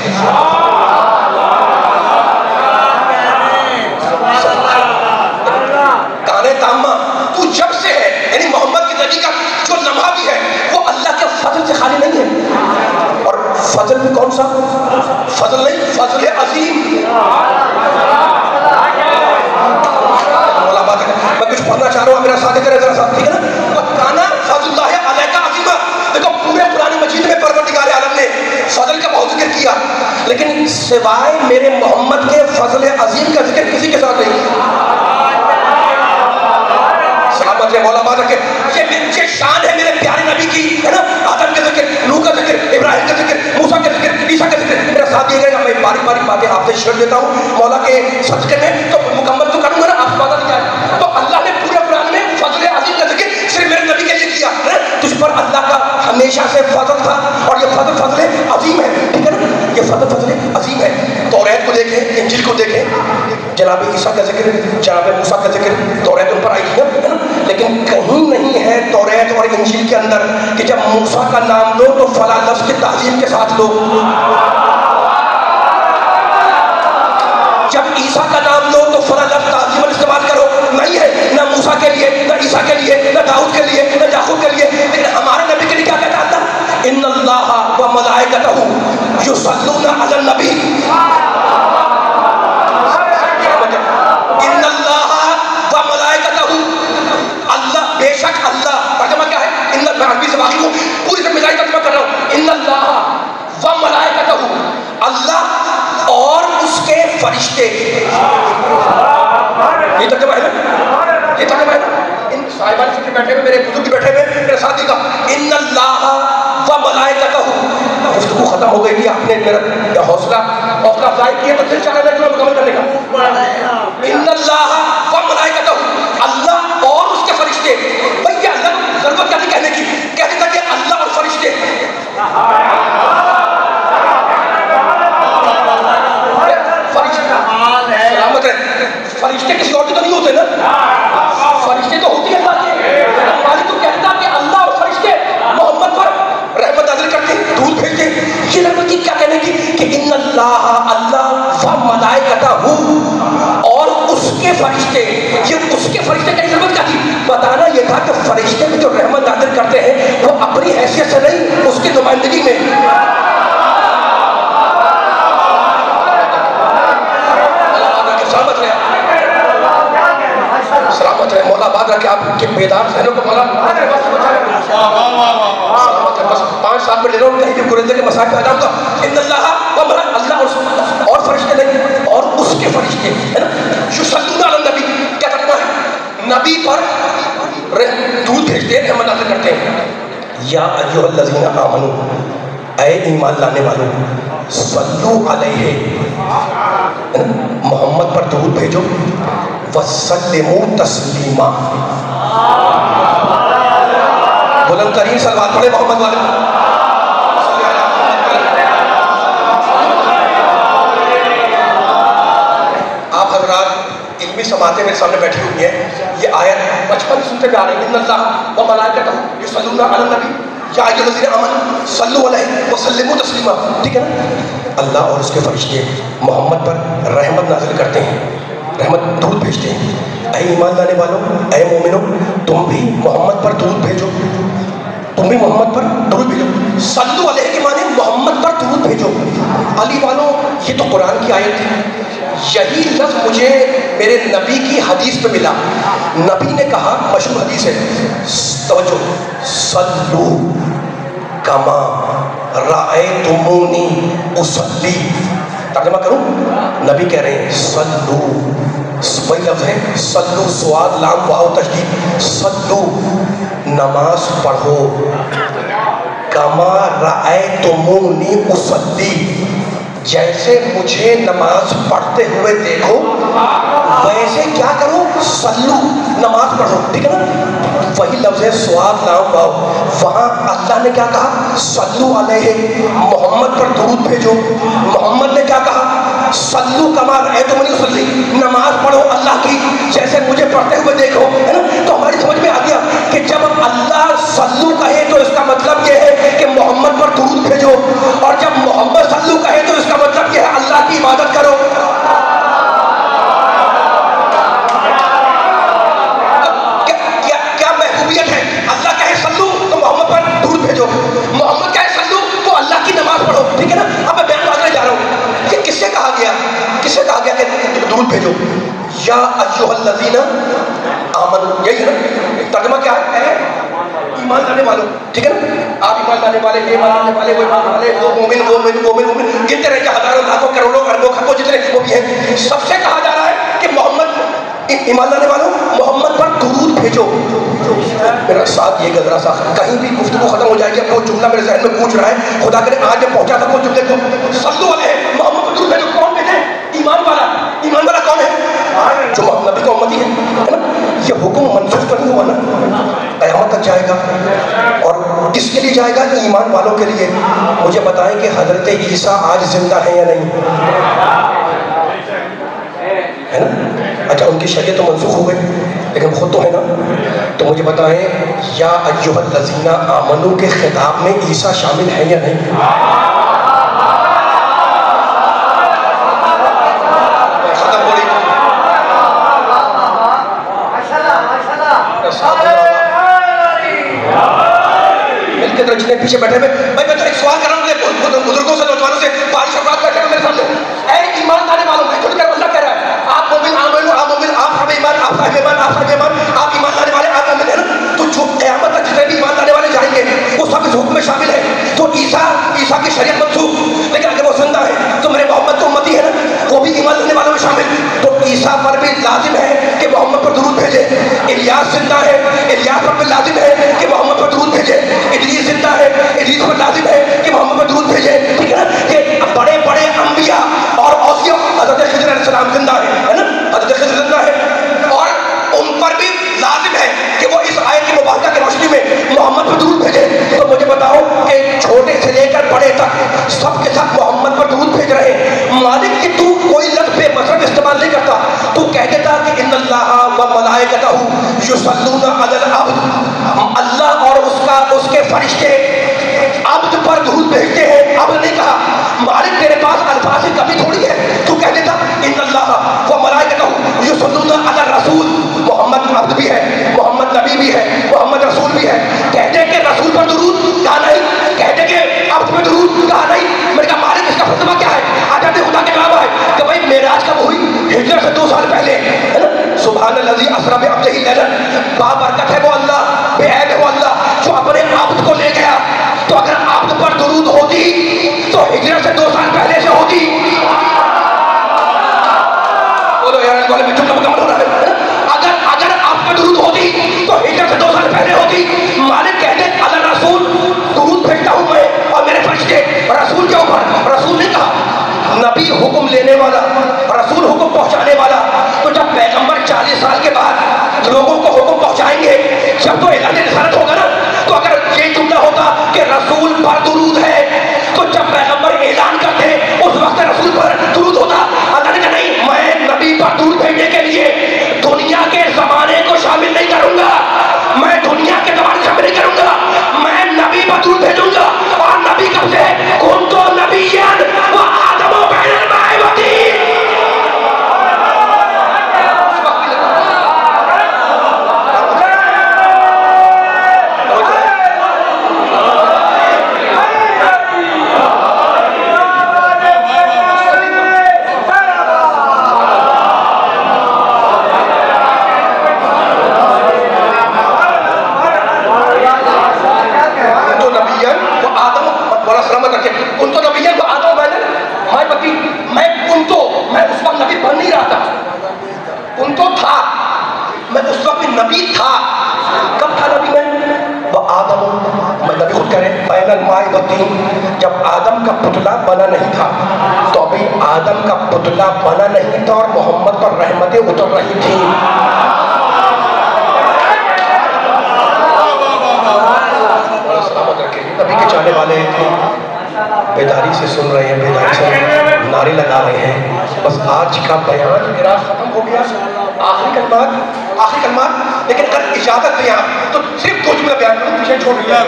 کانے تامہ, تو جب سے ہے, یعنی محمد کی زندگی کا جو لمحہ بھی ہے وہ اللہ کے فضل سے خالی نہیں ہے. اور فضل بھی کون سا فضل نہیں, فضل عظیم. میں کچھ پڑھنا چاہ رہا ہوں, میرا ساتھ کرے ذرا ساتھ, ٹھیک ہے نا. وَكَانَ فَضْلُ اللَّهِ عَلَيْكَ عَظِيمًا. دیکھو پورے قرآن مجید میں پروردگار عالم نے فضل کا بہت ذکر کیا, لیکن سوائے میرے محمد کے فضل عظیم کا ذکر کسی کے ساتھ نہیں. سلامت ہے مولا بات رکھے. یہ شان ہے میرے پیارے نبی کی, ہے نا. آدم کا ذکر, نوح کا ذکر, ابراہیم کا ذکر, موسیٰ کا ذکر, عیسیٰ کا ذکر. میرا ساتھ دیے گا, میں باری باری باتیں آپ سے شیئر دیتا ہوں مولا کے صدقے میں, تو مکمل تو کروں گا نا, آپ بات نہیں جائے. تو اللہ نے پورے قرآن میں فضل عظیم کا ذکر صرف میرے نبی کے لیے کیا. تجھ پر اللہ کا ہمیشہ سے فضل تھا, اور یہ فضل عظیم ہے, ٹھیک ہے نا. یہ فضل عظیم ہے. توریت کو دیکھیں, انجیل کو دیکھیں, جناب عیسیٰ کا ذکر, جناب موسیٰ کا ذکر, توریت ان پر آئی ہے نا, لیکن کہیں نہیں ہے توریت اور انجیل کے اندر کہ جب موسیٰ کا نام لو تو فلاں لفظ کی تعظیم کے ساتھ لو, جب عیسیٰ کا نام لو تو فلاں لفظ تعظیم استعمال کرو. نہیں ہے, نہ موسیٰ کے لیے, نہ عیسیٰ کے لیے, نہ داؤد کے لیے, نہ یعقوب کے لیے. لیکن ہمارے نبی کے لیے کیا کہتا تھا, ان اللہ و ملائکتہ یصلون علی النبی. ان اللہ و ملائکتہ, اللہ بے شک اللہ, ترجمہ کیا ہے, ان میں عربی سے واقف ہوں, پوری سے ملائی ترجمہ کر رہا ہوں. ان اللہ و ملائکتہ, اللہ اور اس کے فرشتے. یہ ترجمہ ہے نا, یہ ترجمہ ہے نا. ان صاحبان سے بیٹھے ہوئے, میرے بزرگ بیٹھے ہوئے, میرے ساتھی کا ان اللہ و ملائکتہ. گفتگو ختم ہو گئی تھی, آپ نے میرا حوصلہ افزائی کیا, تو پھر چاہے میں مکمل کرنے کا. ان اللہ و ملائکتہ, اللہ اور اس کے فرشتے. بھئی یہ اللہ کو ضرورت کیا تھی کہنے کی, کہنے تھا کہ اللہ اور فرشتے. سلامت ہے. فرشتے کسی اور کے تو نہیں ہوتے نا, فرشتے تو ہوتی ہیں اللہ کے. مالک تو کہتا کہ اللہ اور فرشتے محمد پر رحمت نازل کرتے, دودھ بھیجتے. یہ رحمت کی کیا کہنے کی کہ ان اللہ, اللہ و ملائکتہ, اور اس کے فرشتے. یہ اس کے فرشتے کی ضرورت کیا تھی, بتانا یہ تھا کہ فرشتے میں جو رحمت نازل کرتے ہیں وہ اپنی حیثیت سے نہیں, اس کی نمائندگی میں. سلامت ہے مولا بات رکھے آپ کے بیدار ذہنوں کو مولا سلامت ہے. بس 5 سال میں لے رہا ہوں, کہیں بھی گریزے کے مسائل پیدا ہوگا. ان اللہ و اللہ فرشتے ہے نا یصلون علی النبی، کیا ترجمہ ہے؟ نبی پر درود بھیجتے ہیں، رحمت نازل کرتے ہیں. یا ایھا الذین آمنوا، اے ایمان لانے والوں، صلو علیہ، محمد پر درود بھیجو، وسلموا تسلیما، بلند ترین صلوات پڑھے محمد والے. آپ حضرات علمی سماعتیں میرے سامنے بیٹھی ہوئی ہیں، یہ آیت بچپن سنتے جا رہے ہیں، ان اللہ و ملائکتہ یصلون علی النبی یا ایھا الذین آمنوا صلوا علیہ وسلموا تسلیما. ٹھیک ہے نا؟ اللہ اور اس کے فرشتے محمد پر رحمت نازل کرتے ہیں، رحمت درود بھیجتے ہیں. اے ایمان لانے والوں، اے مومنوں، تم بھی محمد پر درود بھیجو، تم بھی محمد پر درود بھیجو. صلو علیہ کے معنی محمد پر درود بھیجو. علی والوں، یہ تو قرآن کی آیت تھی، یہی لفظ مجھے میرے نبی کی حدیث پہ ملا. نبی نے کہا، مشہور حدیث ہے، توجہ، صلو کما رأیتمونی اصلی. ترجمہ کروں؟ نبی کہہ رہے ہیں صلو، وہی لفظ ہے صلو، سواد لام واو تشدید، صلو، نماز پڑھو، کما رأیتمونی اصلی، جیسے مجھے نماز پڑھتے ہوئے دیکھو ویسے کیا کرو، صلو، نماز پڑھو. ٹھیک ہے نا؟ وہی لفظ ہے سواد لام واو. وہاں اللہ نے کیا کہا؟ صلو علیہ، محمد پر درود بھیجو. محمد نے کیا کہا؟ صلو کما رأیتمونی اصلی، نماز پڑھو اللہ کی جیسے مجھے پڑھتے ہوئے دیکھو. ہے نا؟ تو ہماری سمجھ میں آ گیا کہ جب اللہ صلو کہے تو اس کا مطلب یہ ہے کہ محمد پر درود بھیجو، اور جب محمد صلو کہے تو اس کا مطلب یہ ہے اللہ کی عبادت کرو. کیا محبوبیت ہے؟ اللہ کہے صلو تو محمد پر درود بھیجو، محمد کہے صلو تو اللہ کی نماز پڑھو. ٹھیک ہے نا؟ اب میں بیان بازنے جا رہا ہوں، یہ کس سے کہا گیا؟ کس سے کہا گیا کہ درود بھیجو؟ یا ایھا الذین آمنوا، یہی ہے نا؟ ترجمہ کیا ہے؟ ایمان لانے والوں. ٹھیک ہے نا؟ آپ ایمان لانے والے، یہ ایمان لانے والے، وہ ایمان والے، وہ مومن، وہ مومن، وہ مومن، گنتے رہیں گے ہزاروں لاکھوں کروڑوں اربوں کھربوں جتنے وہ بھی ہیں. سب سے کہا جا رہا ہے کہ محمد، ایمان لانے والوں، محمد پر درود بھیجو. میرا ساتھ یہ گزرا سا، کہیں بھی گفتگو ختم ہو جائے گی، اب وہ جملہ میرے ذہن میں گونج رہا ہے، خدا کرے آج جب پہنچا تھا وہ جملے کو، صلو علیہ، محمد پر درود بھیجو. کون بھیجے؟ ایمان والا. ایمان والا کون ہے؟ جو نبی کا امتی ہے. یہ حکم منسوخ تو نہیں ہوا نا، قیامت تک جائے گا. اور کس کے لیے جائے گا؟ ایمان والوں کے لیے. مجھے بتائیں کہ حضرت عیسیٰ آج زندہ ہیں یا نہیں؟ ہے نا؟ اچھا، ان کی شریعت تو منسوخ ہو گئی لیکن خود تو ہے نا. تو مجھے بتائیں یا ایھا الذین آمنوا کے خطاب میں عیسیٰ شامل ہے یا نہیں؟ جتنے پیچھے بیٹھے ہوئے، میں تو ایک سوال کر رہا ہوں بزرگوں سے، نوجوانوں سے، بارش افراد بیٹھے ہوئے میرے سامنے. اے ایمان لانے والوں، میں خود کر اللہ کہہ رہا ہے، آپ مومن، آپ مومن، آپ صاحب ایمان، آپ صاحب ایمان، آپ صاحب ایمان، آپ ایمان لانے والے، آپ مومن ہیں نا. تو جو قیامت تک جتنے بھی ایمان لانے والے جائیں گے وہ سب اس حکم میں شامل ہیں. تو عیسیٰ کی شریعت منسوخ، لیکن اگر وہ زندہ ہے تو میرے محمد تو امتی ہے نا، وہ بھی ایمان لانے والوں میں شامل. تو عیسیٰ پر بھی لازم ہے کہ محمد پر درود بھیجے. الیاس زندہ ہے، الیاس پر بھی لازم ہے کہ محمد پر درود بھیجے. ادریس زندہ ہے، ادریس پر لازم ہے کہ محمد پر درود بھیجے. ٹھیک ہے نا؟ کہ بڑے بڑے انبیاء اور اوصیاء، حضرت خضر علیہ السلام زندہ ہے نا، حضرت خضر زندہ ہے، اور ان پر بھی لازم ہے کہ وہ اس آیت کی مبارکہ کی روشنی میں محمد پر درود بھیجے. تو مجھے بتاؤ کہ چھوٹے سے لے کر بڑے تک سب کے ساتھ محمد پر درود بھیج رہے ہیں. مالک کہ تو کوئی لفظ بے مطلب استعمال نہیں کرتا، تو کہہ دیتا کہ ان اللہ و ملائکتہ یصلون علی العبد، اللہ اور اس کے فرشتے عبد پر درود بھیجتے ہیں. عبد نہیں کہا. مالک تیرے پاس الفاظ کی کمی تھوڑی ہے، تو کہہ دیتا ان اللہ و ملائکتہ یصلون علی الرسول. محمد عبد بھی ہے، محمد نبی بھی ہے، محمد رسول بھی ہے. کہتے کہ رسول پر درود کہا نہیں، کہتے کہ عبد پر درود کہا نہیں. میں نے کہا مالک اس کا فتویٰ کیا ہے؟ آج خدا کے جواب ہے کہ بھائی معراج کب ہوئی؟ ہجرت سے 2 سال پہلے، ہے نا. سبحان الذی اسری بعبدہ لیلا، بابرکت ہے وہ اللہ، بے عیب ہے وہ اللہ جو اپنے عبد کو لے گیا. تو اگر عبد پر درود ہوتی تو ہجرت سے 2 سال پہلے سے ہوتی. کہ رسول پر درود ہے. تو جب پیغمبر اعلان کرتے اس وقت رسول پر درود ہوتا. اللہ نے کہا نہیں، میں نبی پر درود بھیجنے کے لیے دنیا کے زمانے کو شامل نہیں کروں گا، میں دنیا کے زمانے شامل نہیں کروں گا، میں نبی پر درود بھیجوں گا. اور نبی کب سے؟ کنت نبیا و آدم بین الماء والطین. نبی تھا. کب تھا نبی میں؟ وہ آدم، میں نبی خود کرے بین الماء والطین. جب آدم کا پتلا بنا نہیں تھا تو ابھی آدم کا پتلا بنا نہیں تھا اور محمد پر رحمتیں اتر رہی تھیں. سلامت رکھے نبی کے چاہنے والے بیداری سے سن رہے ہیں، بیداری سے نعرے لگا رہے ہیں. بس آج کا بیان میرا ختم ہو گیا. آخری کلمات لیکن اگر اجازت دیں آپ تو صرف دو جملہ بیان کروں، پیچھے چھوڑ دیا.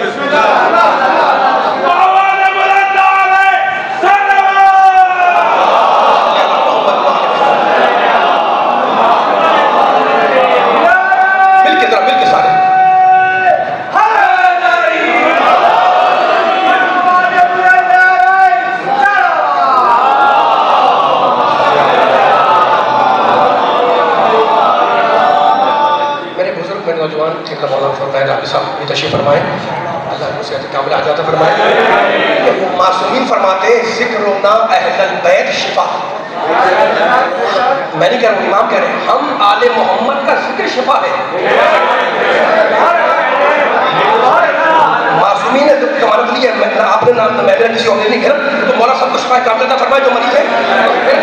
مل کے سارے نوجوان ٹھیک مولانا فرمائے رابطہ صاحب یہ تشریف فرمائیں. اللہ کو صحت کاملہ عطا فرمائے. معصومین فرماتے ہیں ذکرنا اہل البیت شفا. میں نہیں کہہ رہا ہوں، امام کہہ رہے ہیں ہم آل محمد کا ذکر شفا ہے. معصومین نے ضمانت لی ہے، آپ نے نام میں کسی اور نے نہیں کہا تو مولا صاحب کو شفا کاملہ عطا فرمائے جو مریض ہے.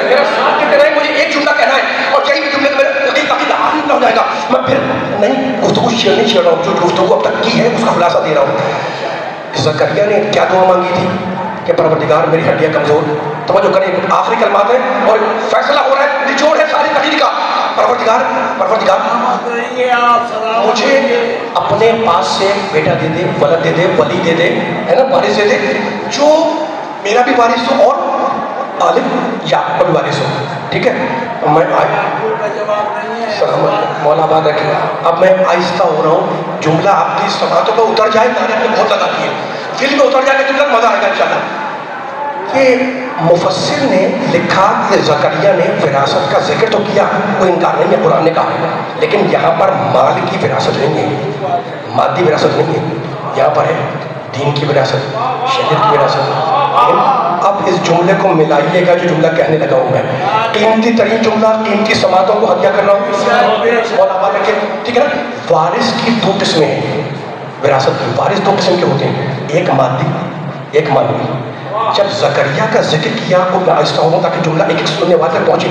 میرا ساتھ کے کہنا ہے، مجھے ایک جملہ کہنا ہے اور یہی بھی جملے میرے نہ ہو جائے گا. میں پھر نہیں گفتگو نہیں چھیڑ رہا ہوں، جو گفتگو اب تک کی ہے اس کا خلاصہ دے رہا ہوں. زکریا نے کیا دعا مانگی تھی کہ پروردگار میری ہڈیاں کمزور. توجہ کریں، آخری کلمات ہیں اور فیصلہ ہو رہا ہے، نچوڑ ہے ساری تقریر کا. پروردگار مجھے اپنے پاس سے بیٹا دے دے، ولد دے دے، ولی دے دے، ہے نا، وارث دے دے جو میرا بھی وارث ہو اور عالم یعقوب بھی وارث ہو. ٹھیک ہے، میں مولا آباد رکھے. اب میں آہستہ ہو رہا ہوں، جملہ آپ کی سماعتوں پہ اتر جائے، میں نے بہت لگا دی ہے، دل میں اتر جائے گا جملہ، مزہ آئے گا انشاءاللہ. کہ مفسر نے لکھا کہ زکریا نے وراثت کا ذکر تو کیا، کوئی انکار نہیں ہے، قرآن نے کہا، لیکن یہاں پر مال کی وراثت نہیں ہے، مادی وراثت نہیں ہے، یہاں پر ہے دین کی وراثت، شریعت کی وراثت. اب اس جملے کو ملائیے گا جو جملہ کہنے لگا ہوں میں. قیمتی ترین جملہ، قیمتی سماعتوں کو ہدیہ کر رہا ہوں. مولا آباد رکھے. ٹھیک ہے نا. وارث کی دو قسمیں ہیں، وراثت کی وارث دو قسم کے ہوتے ہیں، ایک مادی ایک معنوی. جب زکریا کا ذکر کیا، اور میں آہستہ ہوں تاکہ جملہ ایک ایک سننے والے تک پہنچے،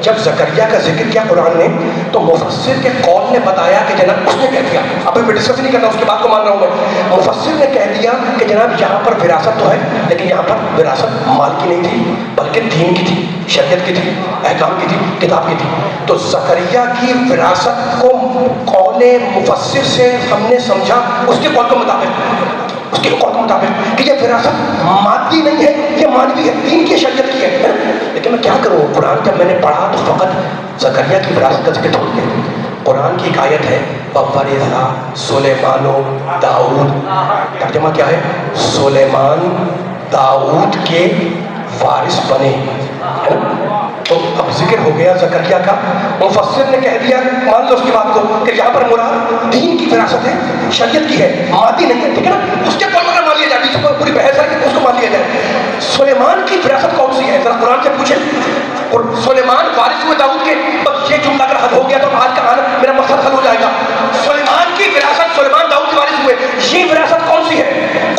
جب زکریا کا ذکر کیا قرآن نے تو مفسر کے قول نے بتایا کہ جناب اس نے کہہ دیا، اب میں ڈسکس نہیں کرنا، اس کے بعد کو مان رہا ہوں میں. مفسر نے کہہ دیا کہ جناب یہاں پر وراثت تو ہے، لیکن یہاں پر وراثت مال کی نہیں تھی بلکہ دین کی تھی، شریعت کی تھی، احکام کی تھی، کتاب کی تھی. تو زکریا کی وراثت کو قول مفسر سے ہم نے سمجھا اس کے قول کے مطابق، اس کے قول کے مطابق کہ یہ وراثت مادی نہیں ہے، یہ مانوی ہے، دین کی شریعت کی ہے. لیکن میں کیا کروں، قرآن جب میں نے پڑھا تو فقط زکریا کی وراثت کا ذکر چھوڑ دیا. قرآن کی ایک آیت ہے وَوَرِثَ سُلَیمَانُ داؤد، ترجمہ کیا ہے؟ سلیمان داؤد کے وارث بنے. تو اب ذکر ہو گیا زکریا کا. مفسر نے کہہ دیا، مان لو اس کی بات کو، کہ یہاں پر مراد دین کی وراثت ہے، شریعت کی ہے، مادی نہیں ہے. ٹھیک ہے نا. اس کے قول اگر مان لیا جائے، اس کو پوری بحث ہے کہ اس کو مان لیا جائے. سلیمان کی وراثت کون سی ہے؟ ذرا قرآن سے پوچھیں. اور سلیمان وارث ہوئے داؤد کے. بس یہ جملہ اگر حل ہو گیا تو آج کا میرا مقصد حل ہو جائے گا. سلیمان کی وراثت، سلیمان داؤد کے وارث ہوئے، یہ وراثت کون سی ہے؟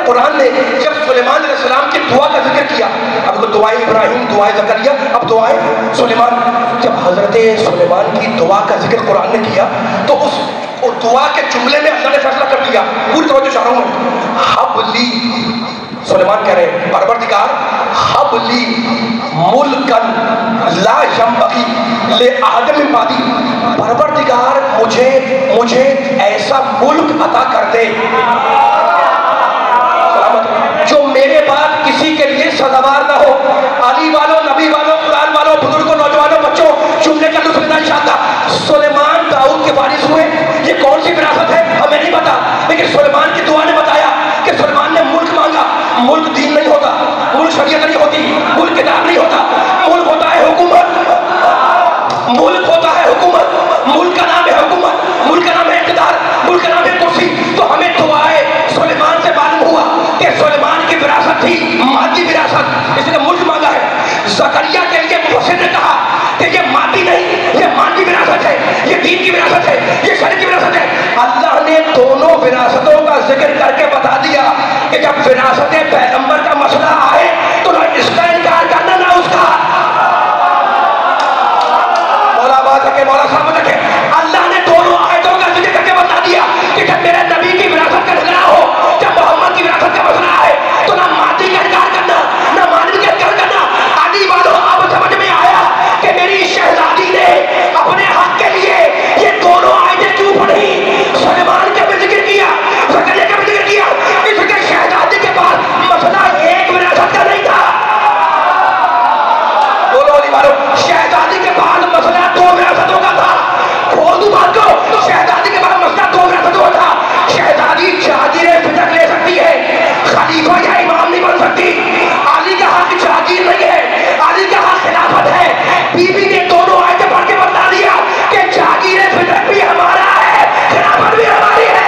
قرآن نے جب سلیمان علیہ السلام کی دعا کا ذکر کیا، اب تو دعائے ابراہیم، دعائے زکریا، اب دعائے سلیمان. جب حضرت سلیمان کی دعا کا ذکر قرآن نے کیا تو اس اور دعا کے جملے میں اللہ نے فیصلہ کر دیا. پوری توجہ چاہ رہا ہوں میں. حبلی، سلیمان کہہ رہے ہیں پروردگار حبلی ملکن لا ینبغی لأحد من بعدی، پروردگار مجھے ایسا ملک عطا کر دے جو میرے بعد کسی کے لیے سزاوار نہ ہو. علی والوں، نبی والوں، قرآن والوں، بزرگوں، نوجوانوں، بچوں، جملے کا لطف لینا انشاءاللہ. سلیمان داؤد کے وارث ہوئے. یہ کون سی وراثت ہے ہمیں نہیں پتا، لیکن سلیمان کی دعا نے بتایا کہ سلیمان نے ملک مانگا. ملک دین نہیں ہوتا، ملک شریعت نہیں ہوتی، ملک کتاب نہیں ہوتا، ملک ہوتا ہے حکومت. ملک ہوتا ہے حکومت، ملک کا نام ہے حکومت، ملک کا نام ہے اقتدار، ملک کا نام ہے کرسی. تو ہمیں دعائے سلیمان سے معلوم ہوا کہ سلیمان کی وراثت تھی مادی وراثت، اس نے ملک مانگا ہے. زکریا کے لیے مفسر نے کہا کہ یہ مادی نہیں، یہ مادی وراثت ہے، یہ دین کی وراثت ہے، یہ شریعت کی وراثت ہے. اللہ نے دونوں وراثتوں کا ذکر کر کے بتا دیا کہ جب وراثت پیغمبر کا مسئلہ آئے تو نہ اس کا انکار کرنا نہ اس کا. مولا آواز رکھے، مولا سلامت رکھے. اللہ نے دونوں آیتوں کا ذکر کر کے بتا دیا کہ جب میرے نبی کی وراثت کا ذکر ہو، جب محمد کی وراثت کا مسئلہ آئے تو نہ مادی کا انکار کرنا نہ مانوی کا انکار کرنا. علی والوں اب سمجھ میں آیا کہ میری شہزادی نے اپنے حق کے لیے یہ دونوں آیتیں کیوں پڑھی. سلیمان کا بھی ذکر کیا، زکریا کا بھی ذکر کیا، اس کے شہزادی کے بعد مسئلہ ایک وراثت کا نہیں تھا. بولو علی والوں، شہزادی کے بعد مسئلہ دو وراثتوں کا تھا. کھول دوں بات کو، شہزادی کے بعد مسئلہ دو وراثتوں کا تھا. شہزادی جاگیر فطر لے سکتی ہے، خلیفہ یا امام نہیں بن سکتی. علی کا حق جاگیر نہیں ہے، علی کا حق خلافت ہے. بی بی نے دونوں آیتیں پڑھ کے بتا دیا کہ جاگیر فطر بھی ہمارا ہے، خلافت بھی ہماری ہے.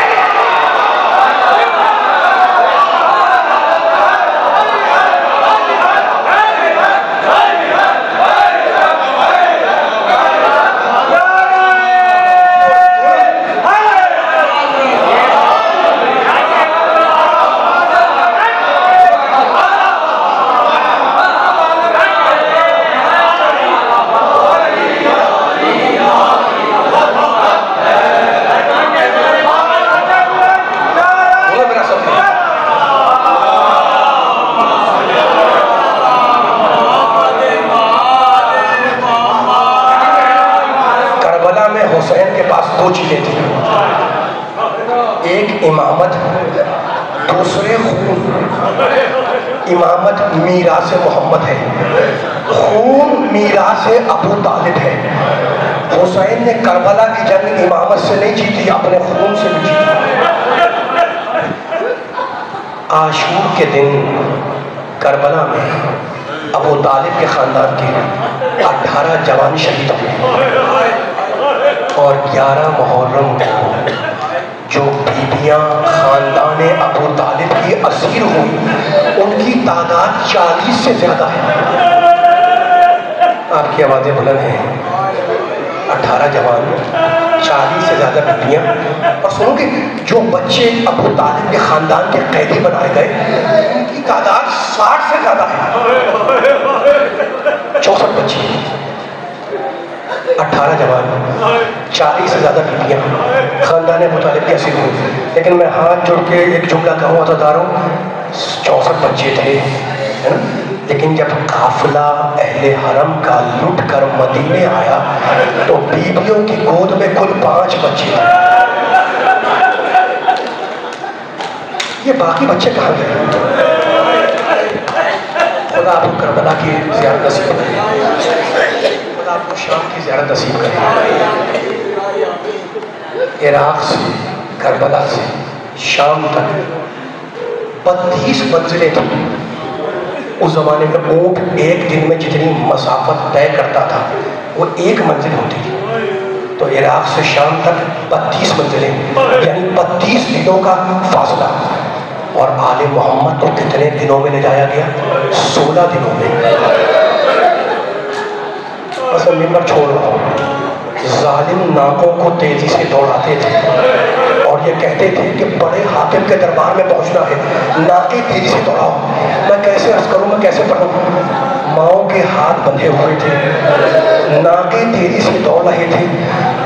دو چیزیں تھیں، ایک امامت، دوسرے خون. امامت میراث محمد ہے، خون میراث ابو طالب ہے. حسین نے کربلا کی جنگ امامت سے نہیں جیتی، اپنے خون سے بھی جیتی. عاشور کے دن کربلا میں ابو طالب کے خاندان کے 18 جوان شہید ہوئے، اور 11 محرم کو جو بیویاں خاندان ابو طالب کی اسیر ہوئی ان کی تعداد 40 سے زیادہ ہے. آپ کی آوازیں بلند ہیں. 18 جوان، 40 سے زیادہ بیویاں. اور سنو کہ جو بچے ابو طالب کے خاندان کے قیدی بنائے گئے ان کی تعداد 60 سے زیادہ ہے. 64 بچے، 18 جوان، 40 سے زیادہ بیویاں خاندان ابو طالب کی اسیر ہوئی. لیکن میں ہاتھ جوڑ کے ایک جملہ کہوں عزاداروں، 64 بچے تھے، لیکن جب قافلہ اہل حرم کا لٹ کر مدینے آیا تو بیویوں کی گود میں کل 5 بچے تھے. یہ باقی بچے کہاں گئے؟ خدا آپ کو کربلا کی زیارت نصیب کرے، خدا آپ کو شام کی زیارت نصیب کرے. عراق سے، کربلا سے شام تک 32 منزلیں تھیں. اس زمانے میں اونٹ ایک دن میں جتنی مسافت طے کرتا تھا وہ 1 منزل ہوتی تھی. تو عراق سے شام تک 32 منزلیں، یعنی 32 دنوں کا فاصلہ. اور آل محمد کو کتنے دنوں میں لے جایا گیا؟ 16 دنوں میں. بس میں ممبر چھوڑ رہا ہوں. ظالم ناکوں کو تیزی سے دوڑاتے تھے اور یہ کہتے تھے کہ بڑے حاکم کے دربار میں پہنچنا ہے، ناکے تیزی سے دوڑاؤ. میں کیسے عرض کروں، میں کیسے پڑھوں؟ ماؤں کے ہاتھ بندھے ہوئے تھے، ناکے تیزی سے دوڑ رہے تھے.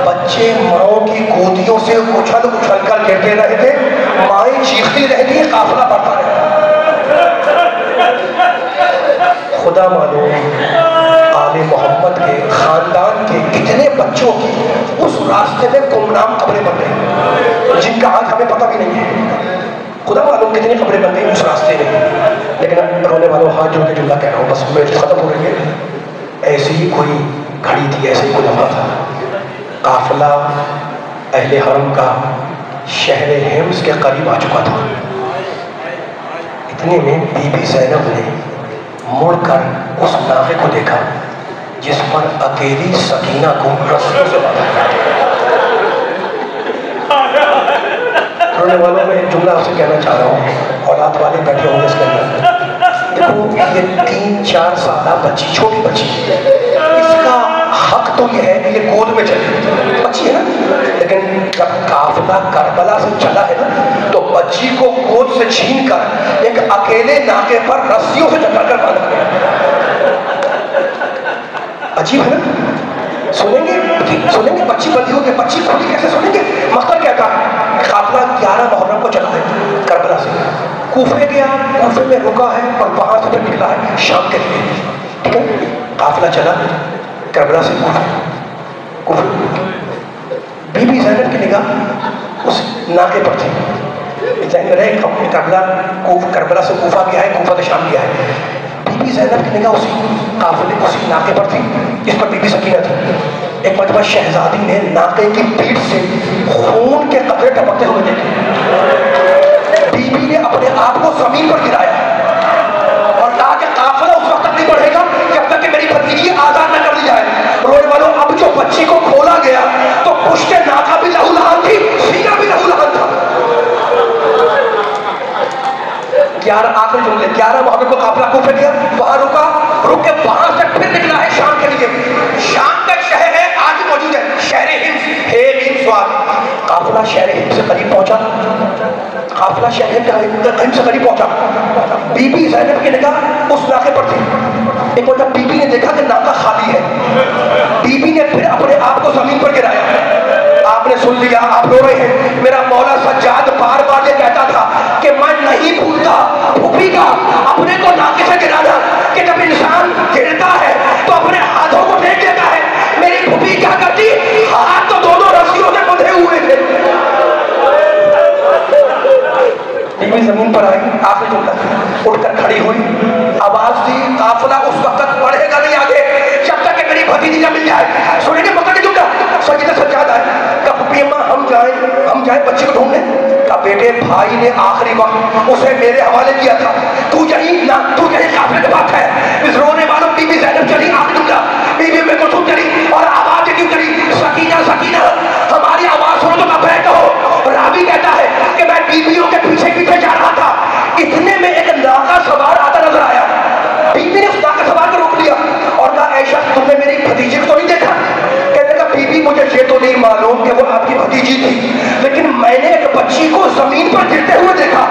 بچے ماؤں کی گودیوں سے اچھل اچھل کر گرتے رہے تھے، مائیں چیختی رہتی ہیں، قافلہ بڑھتا رہتا۔ خدا معلوم آل محمد کے خاندان کے کتنے بچوں کی اس راستے میں گمنام قبریں بن گئی، جن کا آج ہمیں پتہ بھی نہیں ہے۔ خدا معلوم کتنی قبریں بن گئی اس راستے میں۔ لیکن رونے والوں ہاتھ جوڑ کے جملہ کہہ رہا ہوں، بس میچ ختم ہو رہی ہے۔ ایسی ہی کوئی گھڑی تھی، ایسے ہی کوئی لمحہ تھا، قافلہ اہل حرم کا شہر حمص کے قریب آ چکا تھا۔ اتنے میں بی بی زینب نے مڑ کر اس ناقے کو دیکھا جس پر اکیلی سکینہ کو رسیوں سے باندھا گیا تھا۔ رونے والوں میں ایک جملہ آپ سے کہنا چاہ رہا ہوں، اولاد والے بیٹھے ہوں گے اس کے اندر، دیکھو یہ 3-4 سالہ بچی، چھوٹی بچی، اس کا حق تو یہ ہے کہ یہ گود میں چلے، بچی ہے نا، لیکن جب قافلہ کربلا سے چلا ہے نا تو بچی کو گود سے چھین کر ایک اکیلے ناقے پر رسیوں سے جکڑ کر باندھا گیا۔ عجیب ہے نا؟ سنیں گے بچی بندی ہوگی، بچی کھولی کیسے سنیں گے؟ مقصد کیا تھا؟ قافلہ 11 محرم کو چلا ہے کربلا سے، کوفے گیا، کوفے میں رکا ہے اور وہاں سے پھر نکلا ہے شام کے لیے، ٹھیک ہے؟ قافلہ چلا کربلا سے کوفے۔ بی بی زینب کی نگاہ اس ناقے پر تھی، ذہن میں رہے کربلا سے کوفہ گیا ہے، کوفہ سے شام گیا ہے۔ بی بی زینب کی نگاہ اسی قافلے اسی ناقے پر تھی جس پر بی بی سکینہ تھی۔ ایک مرتبہ شہزادی نے ناقے کی پیٹھ سے خون کے قطرے ٹپکتے ہوئے دیکھے، بی بی نے اپنے آپ کو زمین پر گرایا اور کہا کہ قافلہ اس وقت تک نہیں بڑھے گا جب تک کہ میری بھتیجی آزاد نہ کر دی جائے۔ رونے والوں اب جو بچی کو کھولا گیا تو پشت ناقہ بھی لہو لہان تھی، سینہ بھی لہو لہان تھا۔ 11 آخری جملے، 11 محرم کو قافلہ کوفے گیا، وہاں رکا، رک کے وہاں سے پھر نکلا ہے شام کے لیے۔ شام کا شہر ہے، آج موجود ہے، شہر حمص، قافلہ شہر حمص سے قریب پہنچا، قافلہ شہر حمص سے قریب پہنچا۔ بی بی زینب کی نگاہ اس ناقے پر تھی۔ ایک مرتبہ بی بی نے دیکھا کہ ناقہ خالی ہے، بی بی نے پھر اپنے آپ کو زمین پر گرایا۔ آپ نے سن لیا، آپ رو رہے ہیں۔ میرا مولا سجاد بار بار یہ کہتا تھا کہ میں نہیں بھولتا پھوپھی کا اپنے کو ناقے سے گرانا، کہ جب انسان گرتا ہے تو اپنے ہاتھوں کو پھینک دیتا ہے۔ میری پھوپھی کیا کرتی؟ ہاتھ تو دونوں رسیوں سے بندھے ہوئے تھے۔ بیوی زمین پر آئی، آخری جملہ، اٹھ کر کھڑی ہوئی، آواز دی، قافلہ اس وقت تک بڑھے گا نہیں آگے جب تک کہ میری بھتیجی نہ مل جائے۔ سنیں گے مکہ کی جملہ، سجدہ سجاد آئے، کہا پھوپھی اماں ہم جائیں بچے کو ڈھونڈنے؟ کہا بیٹے بھائی نے آخری وقت اسے میرے حوالے کیا تھا، تو یہی قافلے کے بات ہے۔ اس رونے والوں بی بی زینب چلی، آخری جملہ، بی بی میں کلثوم چلی اور آواز کیوں چلی؟ سکینہ سکینہ ہماری آواز سنو تو کب بیٹھو۔ راوی کہتا ہے کہ میں بیویوں کے پیچھے پیچھے جا رہا تھا، اتنے میں ایک ناقہ سوار آتا نظر آیا۔ بیوی نے اس ناقہ سوار کو روک لیا اور کہا اے شخص تم نے میری بھتیجی کو تو نہیں دیکھا؟ کہنے لگا بی بی مجھے یہ تو نہیں معلوم کہ وہ آپ کی بھتیجی تھی، لیکن میں نے ایک بچی کو زمین پر گرتے ہوئے دیکھا،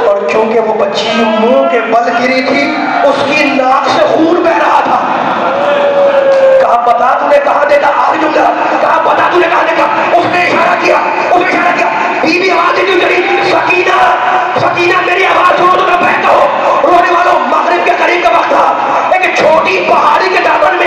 اور کیونکہ وہ بچی منہ کے بل گری تھی اس کی ناک سے خون بہ رہا تھا۔ کہا بتا تو نے کہاں دیکھا؟ آخری جملہ، کہا بتا تو نے کہاں دیکھا؟ اس نے اشارہ کیا، بی بی آواز کیوں چلی؟ سکینہ سکینہ میری آواز سنو تو میں بیٹھتا ہوں۔ رونے والوں مغرب کے قریب کا وقت تھا، ایک چھوٹی پہاڑی کے دامن